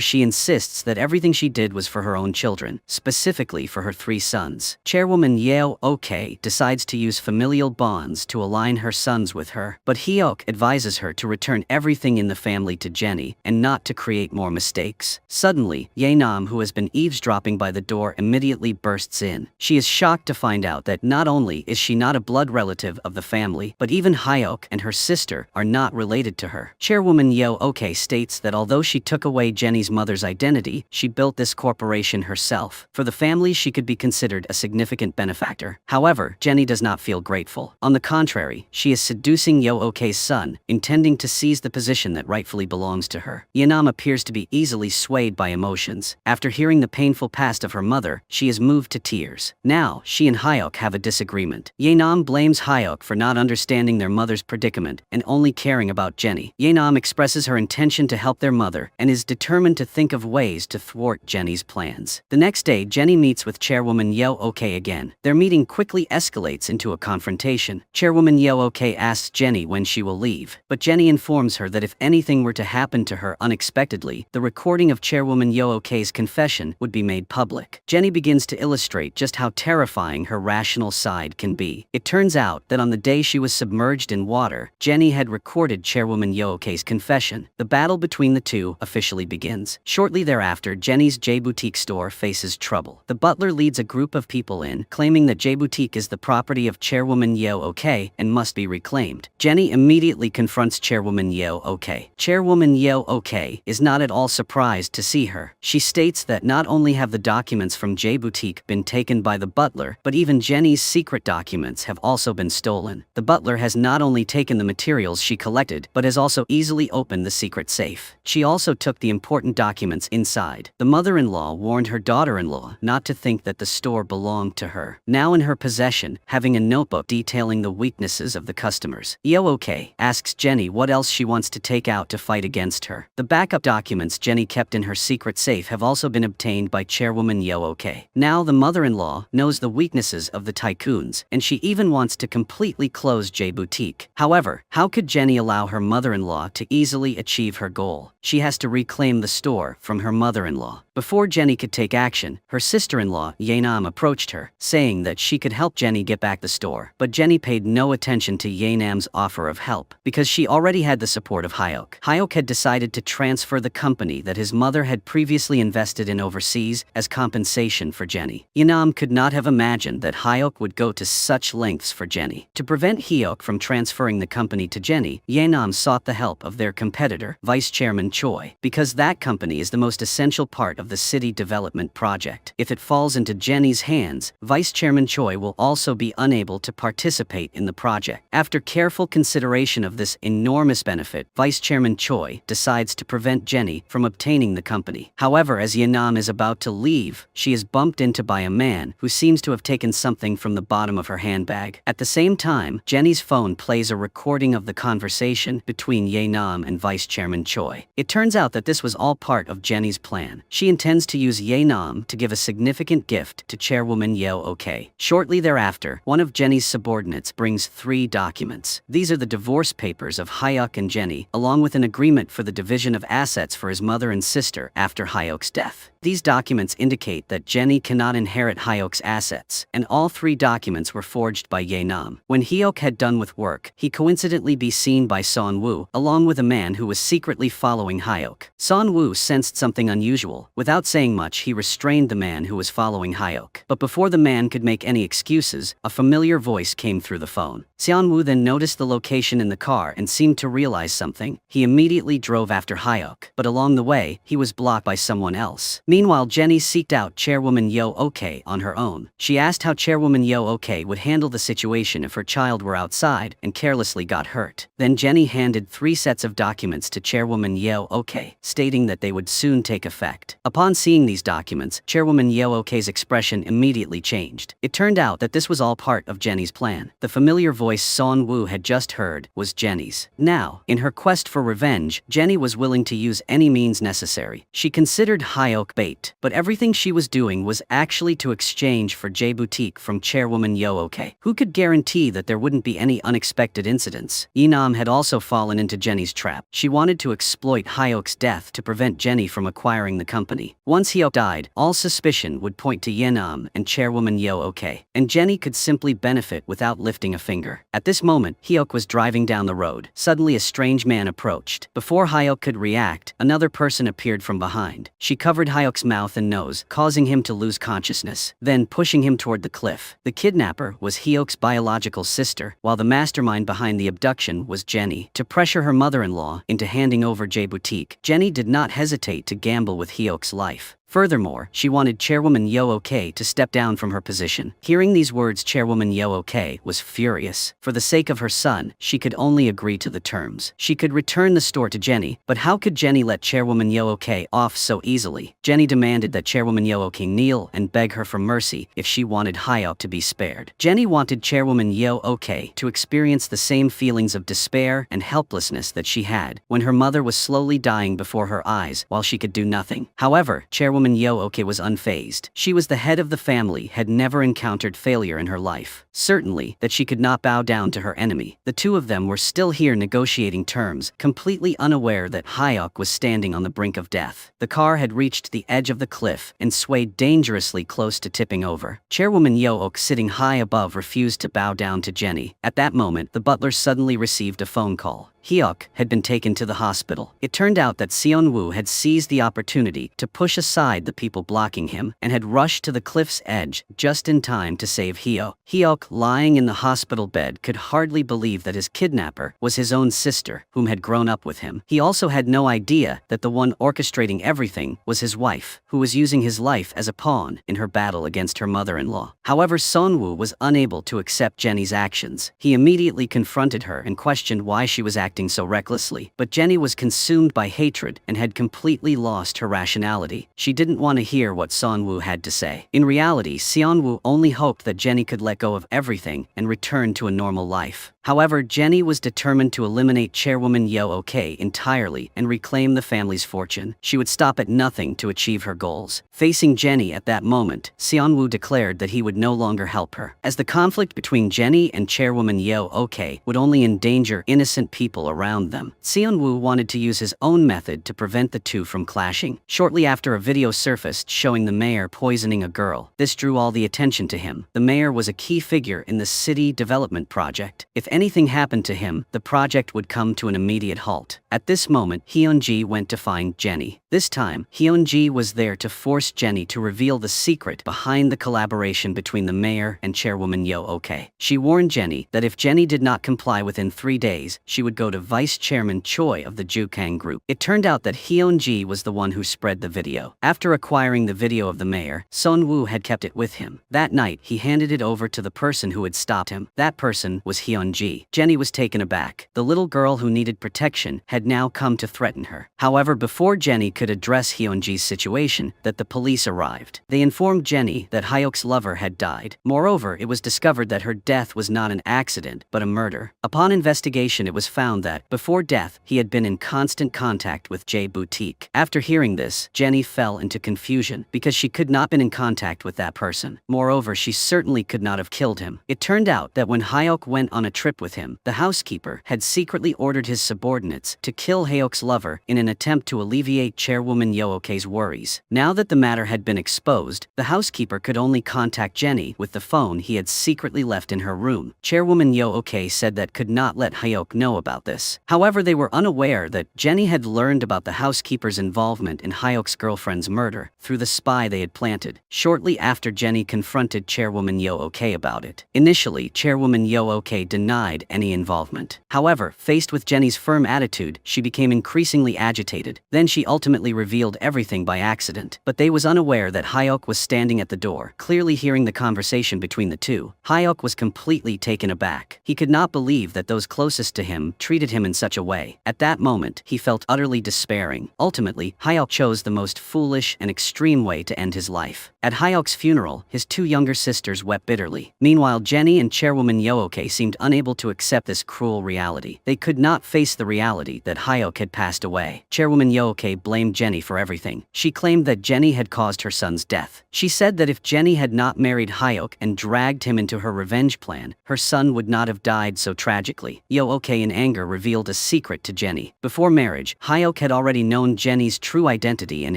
she insists that everything she did was for her own children, specifically for her 3 sons. Chairwoman Yoo-ok decides to use familial bonds to align her sons with her, but Hyuk advises her to return everything in the family to Jenny and not to create more mistakes. Suddenly, Ye-nam, who has been eavesdropping by the door, immediately bursts in. She is shocked to find out that not only is she not a blood relative of the family, but even Hyuk and her sister are not related to her. Chairwoman Yoo-ok states that although she took away Jenny's mother's identity, she built this corporation herself. For the family, she could be considered a significant benefactor. However, Jenny does not feel grateful. On the contrary, she is seducing Yoo-ok's son, intending to seize the position that rightfully belongs to her. Ye-nam appears to be easily swayed by emotions. After hearing the painful past of her mother, she is moved to tears. Now, she and Hyuk have a disagreement. Ye-nam blames Hyuk for not understanding their mother's predicament and only caring about Jenny. Ye-nam expresses her intention to help their mother and is determined to think of ways to thwart Jenny's plans. The next day, Jenny meets with Chairwoman Yoo-ok again. Their meeting quickly escalates into a confrontation. Chairwoman Yoo-ok asks Jenny when she will leave, but Jenny informs her that if anything were to happen to her unexpectedly, the recording of Chairwoman Yoo-ok's confession would be made public. Jenny begins to illustrate just how terrifying her rational side can be. It turns out that on the day she was submerged in water, Jenny had recorded Chairwoman Yoo-ok's confession. The battle between the two officially begins. Shortly thereafter, Jenny's J-Boutique store faces trouble. The butler leads a group of people in, claiming that J-Boutique is the property of Chairwoman Yoo-ok and must be reclaimed. Jenny immediately confronts Chairwoman Yoo-ok. Chairwoman Yoo-ok is not at all surprised to see her. She states that not only have the documents from J-Boutique been taken by the butler, but even Jenny's secret documents have also been stolen. The butler has not only taken the materials she collected, but has also easily opened the secret safe. She also took the important documents inside. The mother-in-law warned her daughter-in-law not to think that the store belonged to her. Now in her possession, having a notebook detailing the weaknesses of the customers. Yoo-ok asks Jenny what else she wants to take out to fight against her. The backup documents Jenny kept in her secret safe have also been obtained by Chairwoman Yoo-ok. Now the mother-in-law knows the weaknesses of the tycoons, and she even wants to completely close J-Boutique. However, how could Jenny allow her mother-in-law to easily achieve her goal? She has to reclaim the store from her mother-in-law. Before Jenny could take action, her sister-in-law, Ye-nam, approached her, saying that she could help Jenny get back the store. But Jenny paid no attention to Ye-nam's offer of help, because she already had the support of Hyuk. Hyuk had decided to transfer the company that his mother had previously invested in overseas as compensation for Jenny. Ye-nam could not have imagined that Hyuk would go to such lengths for Jenny. To prevent Hyuk from transferring the company to Jenny, Ye-nam sought the help of their competitor, Vice Chairman Choi, because that company is the most essential part of the city development project. If it falls into Jenny's hands, Vice Chairman Choi will also be unable to participate in the project. After careful consideration of this enormous benefit, Vice Chairman Choi decides to prevent Jenny from obtaining the company. However, as Ye-nam is about to leave, she is bumped into by a man who seems to have taken something from the bottom of her handbag. At the same time, Jenny's phone plays a recording of the conversation between Ye-nam and Vice Chairman Choi. It turns out that this was all part of Jenny's plan. She intends to use Ye-nam to give a significant gift to Chairwoman Yoo-ok. Shortly thereafter, one of Jenny's subordinates minutes brings 3 documents. These are the divorce papers of Hyuk and Jenny, along with an agreement for the division of assets for his mother and sister after Hyuk's death. These documents indicate that Jenny cannot inherit Hyuk's assets, and all 3 documents were forged by Ye Nam. When Hyuk had done with work, he coincidentally be seen by Seon-woo, along with a man who was secretly following Hyuk. Seon-woo sensed something unusual. Without saying much, he restrained the man who was following Hyuk. But before the man could make any excuses, a familiar voice came through the phone. Seon-woo then noticed the location in the car and seemed to realize something. He immediately drove after Hyuk, but along the way, he was blocked by someone else. Meanwhile, Jenny seeked out Chairwoman Yo Ok on her own. She asked how Chairwoman Yo Ok would handle the situation if her child were outside and carelessly got hurt. Then Jenny handed 3 sets of documents to Chairwoman Yo Ok, stating that they would soon take effect. Upon seeing these documents, Chairwoman Yo Ok's expression immediately changed. It turned out that this was all part of Jenny's plan. The familiar voice Seon-woo had just heard was Jenny's. Now, in her quest for revenge, Jenny was willing to use any means necessary. She considered Hyuk bait, but everything she was doing was actually to exchange for J Boutique from Chairwoman Yo Ok. Who could guarantee that there wouldn't be any unexpected incidents? Ye Nam had also fallen into Jenny's trap. She wanted to exploit Hyuk's death to prevent Jenny from acquiring the company. Once Hyuk died, all suspicion would point to Ye Nam and Chairwoman Yo Ok, and Jenny could simply benefit without lifting a finger. At this moment, Hyuk was driving down the road. Suddenly a strange man approached. Before Hyuk could react, another person appeared from behind. She covered Hyuk's mouth and nose, causing him to lose consciousness, then pushing him toward the cliff. The kidnapper was Hyuk's biological sister, while the mastermind behind the abduction was Jenny. To pressure her mother-in-law into handing over J Boutique, Jenny did not hesitate to gamble with Hyuk's life. Furthermore, she wanted Chairwoman Yo Ok to step down from her position. Hearing these words, Chairwoman Yo Ok was furious. For the sake of her son, she could only agree to the terms. She could return the store to Jenny, but how could Jenny let Chairwoman Yo Ok off so easily? Jenny demanded that Chairwoman Yo Ok kneel and beg her for mercy if she wanted Hyuk to be spared. Jenny wanted Chairwoman Yo Ok to experience the same feelings of despair and helplessness that she had when her mother was slowly dying before her eyes while she could do nothing. However, Chairwoman Yo Ok was unfazed. She was the head of the family, had never encountered failure in her life. Certainly, that she could not bow down to her enemy. The two of them were still here negotiating terms, completely unaware that Hyuk was standing on the brink of death. The car had reached the edge of the cliff and swayed dangerously close to tipping over. Chairwoman Yo Ok, sitting high above, refused to bow down to Jenny. At that moment, the butler suddenly received a phone call. Hyuk had been taken to the hospital. It turned out that Seon-woo had seized the opportunity to push aside the people blocking him and had rushed to the cliff's edge just in time to save Hyuk. Hyuk, lying in the hospital bed, could hardly believe that his kidnapper was his own sister, whom had grown up with him. He also had no idea that the one orchestrating everything was his wife, who was using his life as a pawn in her battle against her mother-in-law. However, Seon-woo was unable to accept Jenny's actions. He immediately confronted her and questioned why she was acting so recklessly, but Jenny was consumed by hatred and had completely lost her rationality. She didn't want to hear what Seon-woo had to say. In reality, Seon-woo only hoped that Jenny could let go of everything and return to a normal life. However, Jenny was determined to eliminate Chairwoman Yo Ok entirely and reclaim the family's fortune. She would stop at nothing to achieve her goals. Facing Jenny at that moment, Seon-woo declared that he would no longer help her, as the conflict between Jenny and Chairwoman Yo Ok would only endanger innocent people around them. Seon-woo wanted to use his own method to prevent the two from clashing. Shortly after, a video surfaced showing the mayor poisoning a girl. This drew all the attention to him. The mayor was a key figure in the city development project. If anything happened to him, the project would come to an immediate halt. At this moment, Hyun-ji went to find Jenny. This time, Hyun-ji was there to force Jenny to reveal the secret behind the collaboration between the mayor and Chairwoman Yo Ok. She warned Jenny that if Jenny did not comply within 3 days, she would go to Vice Chairman Choi of the Jukang Group. It turned out that Hyun-ji was the one who spread the video. After acquiring the video of the mayor, Seon-woo had kept it with him. That night, he handed it over to the person who had stopped him. That person was Hyun-ji. Jenny was taken aback. The little girl who needed protection had now come to threaten her. However, before Jenny could could address Hyunji's situation that the police arrived. They informed Jenny that Hyok's lover had died. Moreover, it was discovered that her death was not an accident, but a murder. Upon investigation, it was found that, before death, he had been in constant contact with J Boutique. After hearing this, Jenny fell into confusion because she could not been in contact with that person. Moreover, she certainly could not have killed him. It turned out that when Hyok went on a trip with him, the housekeeper had secretly ordered his subordinates to kill Hyok's lover in an attempt to alleviate Chairwoman Yoo-ok's worries. Now that the matter had been exposed, the housekeeper could only contact Jenny with the phone he had secretly left in her room. Chairwoman Yoo-ok said that could not let Hyok know about this. However, they were unaware that Jenny had learned about the housekeeper's involvement in Hyok's girlfriend's murder through the spy they had planted. Shortly after, Jenny confronted Chairwoman Yoo-ok about it. Initially, Chairwoman Yoo-ok denied any involvement. However, faced with Jenny's firm attitude, she became increasingly agitated. Then she ultimately revealed everything by accident. But they was unaware that Hyok was standing at the door, clearly hearing the conversation between the two. Hyok was completely taken aback. He could not believe that those closest to him treated him in such a way. At that moment, he felt utterly despairing. Ultimately, Hyok chose the most foolish and extreme way to end his life. At Hyok's funeral, his two younger sisters wept bitterly. Meanwhile, Jenny and Chairwoman Yoo-ok seemed unable to accept this cruel reality. They could not face the reality that Hyok had passed away. Chairwoman Yoo-ok blamed Jenny for everything. She claimed that Jenny had caused her son's death. She said that if Jenny had not married Hyok and dragged him into her revenge plan, her son would not have died so tragically. Yoo-ok in anger revealed a secret to Jenny. Before marriage, Hyok had already known Jenny's true identity and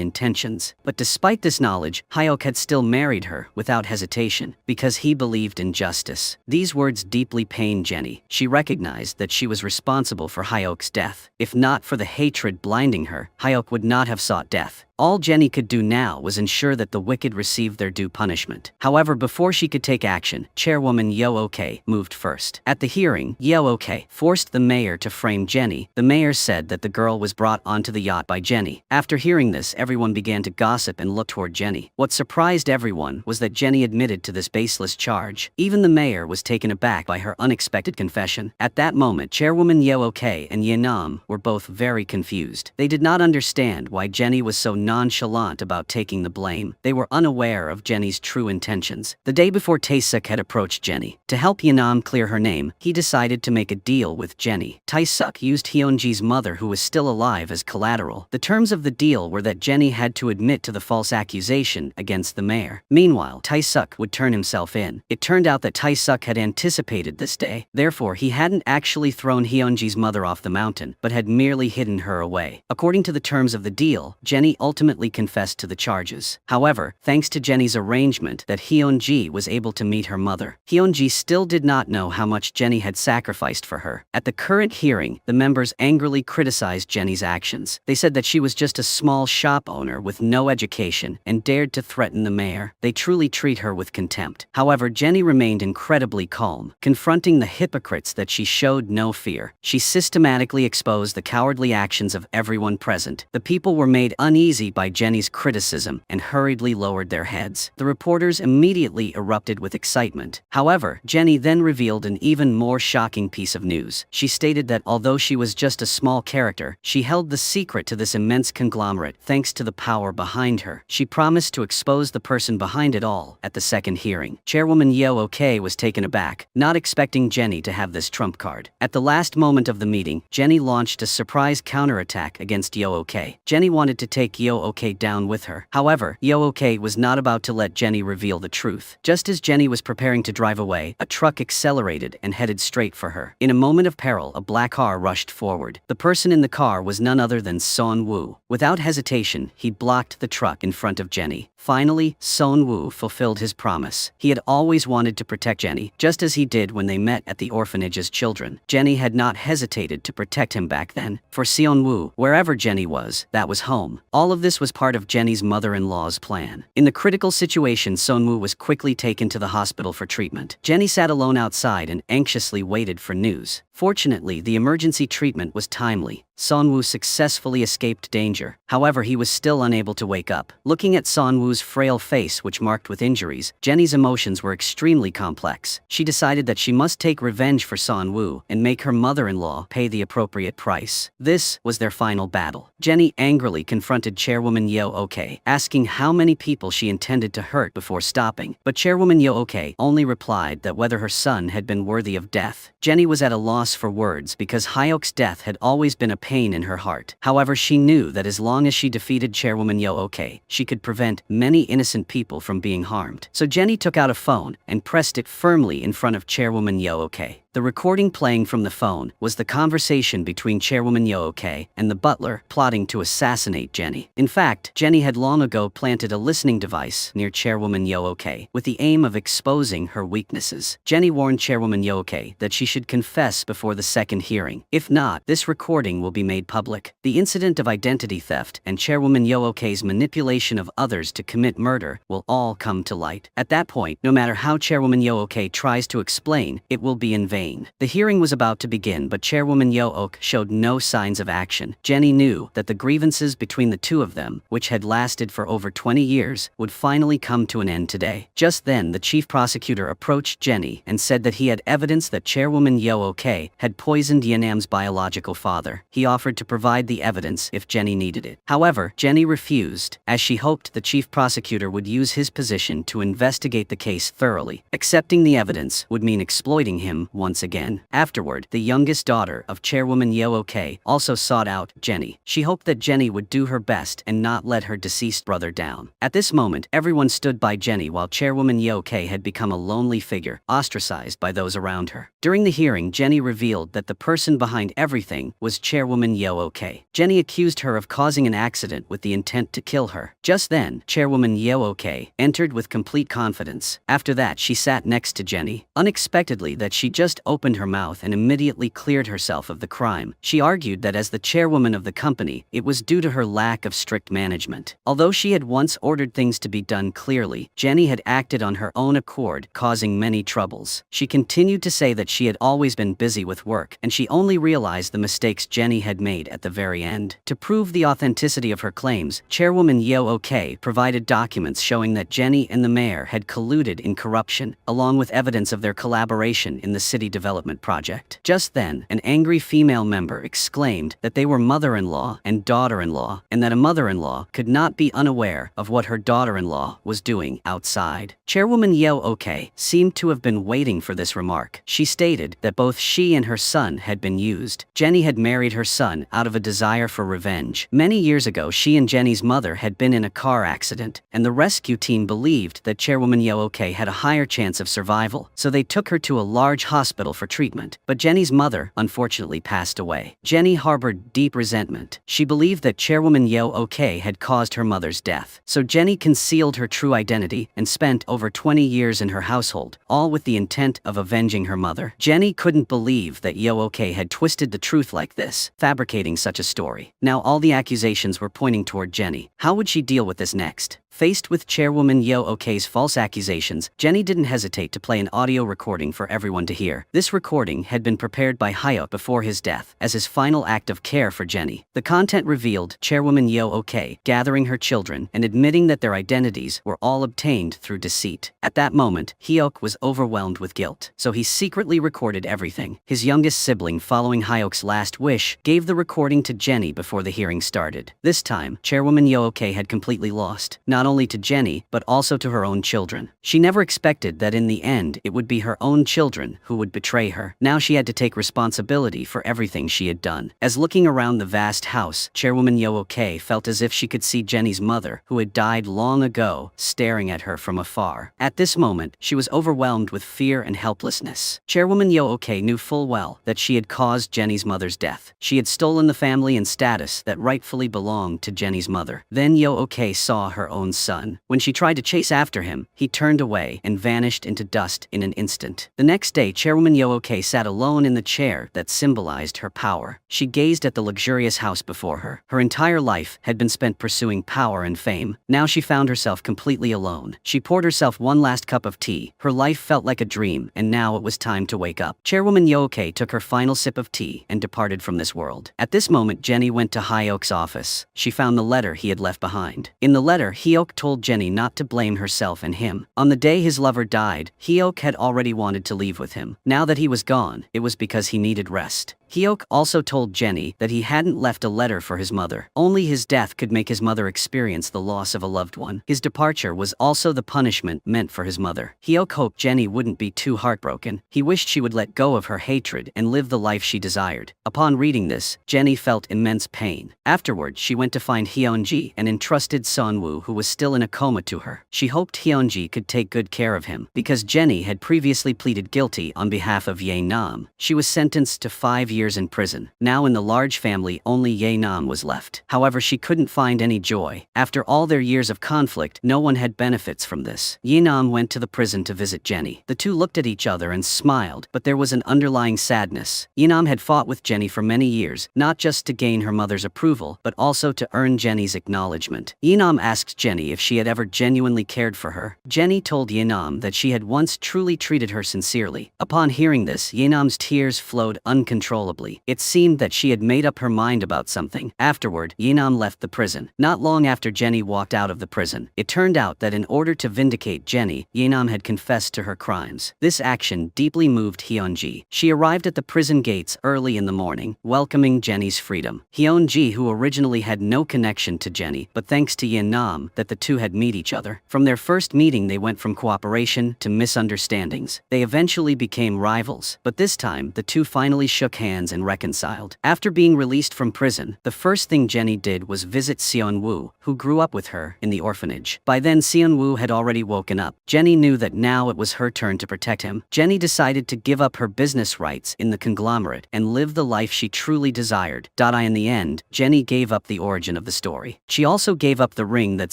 intentions. But despite this knowledge, Hyok had still married her without hesitation because he believed in justice. These words deeply pained Jenny. She recognized that she was responsible for Hyok's death. If not for the hatred blinding her, Hyok would not have sought death. All Jenny could do now was ensure that the wicked received their due punishment. However, before she could take action, Chairwoman Yoo-ok moved first. At the hearing, Yoo-ok forced the mayor to frame Jenny. The mayor said that the girl was brought onto the yacht by Jenny. After hearing this, everyone began to gossip and look toward Jenny. What surprised everyone was that Jenny admitted to this baseless charge. Even the mayor was taken aback by her unexpected confession. At that moment, Chairwoman Yoo-ok and Yeonam were both very confused. They did not understand why Jenny was so nonchalant about taking the blame. They were unaware of Jenny's true intentions. The day before, Tae-suk had approached Jenny. To help Yeonam clear her name, he decided to make a deal with Jenny. Tae-suk used Hyunji's mother, who was still alive, as collateral. The terms of the deal were that Jenny had to admit to the false accusation against the mayor. Meanwhile, Tae-suk would turn himself in. It turned out that Tae-suk had anticipated this day. Therefore, he hadn't actually thrown Hyunji's mother off the mountain, but had merely hidden her away. According to the terms of the deal, Jenny ultimately confessed to the charges. However, thanks to Jenny's arrangement that Hyunji was able to meet her mother, Hyunji still did not know how much Jenny had sacrificed for her. At the current hearing, the members angrily criticized Jenny's actions. They said that she was just a small shop owner with no education and dared to threaten the mayor. They truly treat her with contempt. However, Jenny remained incredibly calm, confronting the hypocrites that she showed no fear. She systematically exposed the cowardly actions of everyone present. The people were made uneasy by Jenny's criticism and hurriedly lowered their heads. The reporters immediately erupted with excitement. However, Jenny then revealed an even more shocking piece of news. She stated that although she was just a small character, she held the secret to this immense conglomerate thanks to the power behind her. She promised to expose the person behind it all. At the second hearing, Chairwoman Yoo-ok was taken aback, not expecting Jenny to have this trump card. At the last moment of the meeting, Jenny launched a surprise counterattack against Yoo-ok. Jenny wanted to take Yoo-ok down with her. However, Yoo-ok was not about to let Jenny reveal the truth. Just as Jenny was preparing to drive away, a truck accelerated and headed straight for her. In a moment of peril, a black car rushed forward. The person in the car was none other than Son-woo. Without hesitation, he blocked the truck in front of Jenny. Finally, Son-woo fulfilled his promise. He had always wanted to protect Jenny, just as he did when they met at the orphanage as children. Jenny had not hesitated to protect him back then. For Son-woo, wherever Jenny was, that was home. All of this was part of Jenny's mother-in-law's plan. In the critical situation, Son-woo was quickly taken to the hospital for treatment. Jenny sat alone outside and anxiously waited for news. Fortunately, the emergency treatment was timely. Son-woo successfully escaped danger. However, he was still unable to wake up. Looking at Son-woo's frail face, which marked with injuries, Jenny's emotions were extremely complex. She decided that she must take revenge for Son-woo and make her mother-in-law pay the appropriate price. This was their final battle. Jenny angrily confronted Chairwoman Yo-ok, asking how many people she intended to hurt before stopping. But Chairwoman Yo-ok only replied that whether her son had been worthy of death. Jenny was at a loss for words because Hyok's death had always been a pain in her heart. However, she knew that as long as she defeated Chairwoman Yo-ok, she could prevent many innocent people from being harmed. So Jenny took out a phone and pressed it firmly in front of Chairwoman Yo-ok. The recording playing from the phone was the conversation between Chairwoman Yo-ok and the butler plotting to assassinate Jenny. In fact, Jenny had long ago planted a listening device near Chairwoman Yo-ok with the aim of exposing her weaknesses. Jenny warned Chairwoman Yo-ok that she should confess before the second hearing. If not, this recording will be made public. The incident of identity theft and Chairwoman Yo-ok's manipulation of others to commit murder will all come to light. At that point, no matter how Chairwoman Yo-ok tries to explain, it will be in vain. The hearing was about to begin, but Chairwoman Yo-ok showed no signs of action. Jenny knew that the grievances between the two of them, which had lasted for over 20 years, would finally come to an end today. Just then, the chief prosecutor approached Jenny and said that he had evidence that Chairwoman Yo-ok had poisoned Yeonam's biological father. He offered to provide the evidence if Jenny needed it. However, Jenny refused, as she hoped the chief prosecutor would use his position to investigate the case thoroughly. Accepting the evidence would mean exploiting him once again. Afterward, the youngest daughter of Chairwoman Yo-ok also sought out Jenny. She hoped that Jenny would do her best and not let her deceased brother down. At this moment, everyone stood by Jenny while Chairwoman Yo-ok had become a lonely figure, ostracized by those around her. During the hearing, Jenny revealed that the person behind everything was Chairwoman Yo-ok. Jenny accused her of causing an accident with the intent to kill her. Just then, Chairwoman Yo-ok entered with complete confidence. After that, she sat next to Jenny. Unexpectedly, that she just opened her mouth and immediately cleared herself of the crime. She argued that as the chairwoman of the company, it was due to her lack of strict management. Although she had once ordered things to be done clearly, Jenny had acted on her own accord, causing many troubles. She continued to say that she had always been busy with work, and she only realized the mistakes Jenny had made at the very end. To prove the authenticity of her claims, Chairwoman Yo-ok provided documents showing that Jenny and the mayor had colluded in corruption, along with evidence of their collaboration in the city development project. Just then, an angry female member exclaimed that they were mother-in-law and daughter-in-law, and that a mother-in-law could not be unaware of what her daughter-in-law was doing outside. Chairwoman Yo-ok seemed to have been waiting for this remark. She stated that both she and her son had been used. Jenny had married her son out of a desire for revenge. Many years ago, she and Jenny's mother had been in a car accident, and the rescue team believed that Chairwoman Yo-ok had a higher chance of survival, so they took her to a large hospital for treatment. But Jenny's mother, unfortunately, passed away. Jenny harbored deep resentment. She believed that Chairwoman Yo-ok had caused her mother's death. So Jenny concealed her true identity and spent over 20 years in her household, all with the intent of avenging her mother. Jenny couldn't believe that Yo-ok had twisted the truth like this, fabricating such a story. Now all the accusations were pointing toward Jenny. How would she deal with this next? Faced with Chairwoman Yo-ok's false accusations, Jenny didn't hesitate to play an audio recording for everyone to hear. This recording had been prepared by Hyok before his death, as his final act of care for Jenny. The content revealed Chairwoman Yo-ok gathering her children and admitting that their identities were all obtained through deceit. At that moment, Hyok was overwhelmed with guilt, so he secretly recorded everything. His youngest sibling, following Hyok's last wish, gave the recording to Jenny before the hearing started. This time, Chairwoman Yo-ok had completely lost, not only to Jenny, but also to her own children. She never expected that in the end it would be her own children who would betray her. Now she had to take responsibility for everything she had done. As looking around the vast house, Chairwoman Yo-ok felt as if she could see Jenny's mother, who had died long ago, staring at her from afar. At this moment, she was overwhelmed with fear and helplessness. Chairwoman Yo-ok knew full well that she had caused Jenny's mother's death. She had stolen the family and status that rightfully belonged to Jenny's mother. Then Yo-ok saw her own son. When she tried to chase after him, he turned away and vanished into dust in an instant. The next day, Chairwoman Yo-ok sat alone in the chair that symbolized her power. She gazed at the luxurious house before her. Her entire life had been spent pursuing power and fame. Now she found herself completely alone. She poured herself one last cup of tea. Her life felt like a dream, and now it was time to wake up. Chairwoman Yo-ok took her final sip of tea and departed from this world. At this moment, Jenny went to Hyok's office. She found the letter he had left behind. In the letter, Hyok told Jenny not to blame herself and him. On the day his lover died, Hyok had already wanted to leave with him. Now that he was gone, it was because he needed rest. Hyuk also told Jenny that he hadn't left a letter for his mother. Only his death could make his mother experience the loss of a loved one. His departure was also the punishment meant for his mother. Hyuk hoped Jenny wouldn't be too heartbroken. He wished she would let go of her hatred and live the life she desired. Upon reading this, Jenny felt immense pain. Afterward, she went to find Hyunji and entrusted Sunwoo, who was still in a coma, to her. She hoped Hyunji could take good care of him. Because Jenny had previously pleaded guilty on behalf of Ye Nam, she was sentenced to 5 years in prison. Now in the large family, only Ye Nam was left. However, she couldn't find any joy. After all their years of conflict, no one had benefits from this. Ye Nam went to the prison to visit Jenny. The two looked at each other and smiled, but there was an underlying sadness. Ye Nam had fought with Jenny for many years, not just to gain her mother's approval, but also to earn Jenny's acknowledgement. Ye Nam asked Jenny if she had ever genuinely cared for her. Jenny told Ye Nam that she had once truly treated her sincerely. Upon hearing this, Ye Nam's tears flowed uncontrollably. It seemed that she had made up her mind about something. Afterward, Ye Nam left the prison. Not long after Jenny walked out of the prison, it turned out that in order to vindicate Jenny, Ye Nam had confessed to her crimes. This action deeply moved Hyunji. She arrived at the prison gates early in the morning, welcoming Jenny's freedom. Hyunji, who originally had no connection to Jenny, but thanks to Ye Nam that the two had met each other. From their first meeting, they went from cooperation to misunderstandings. They eventually became rivals, but this time the two finally shook hands and reconciled. After being released from prison, the first thing Jenny did was visit Seon-woo, who grew up with her in the orphanage. By then, Seon-woo had already woken up. Jenny knew that now it was her turn to protect him. Jenny decided to give up her business rights in the conglomerate and live the life she truly desired. In the end, Jenny gave up the origin of the story. She also gave up the ring that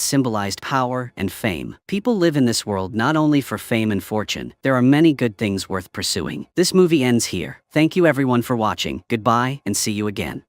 symbolized power and fame. People live in this world not only for fame and fortune. There are many good things worth pursuing. This movie ends here. Thank you everyone for watching. Goodbye and see you again.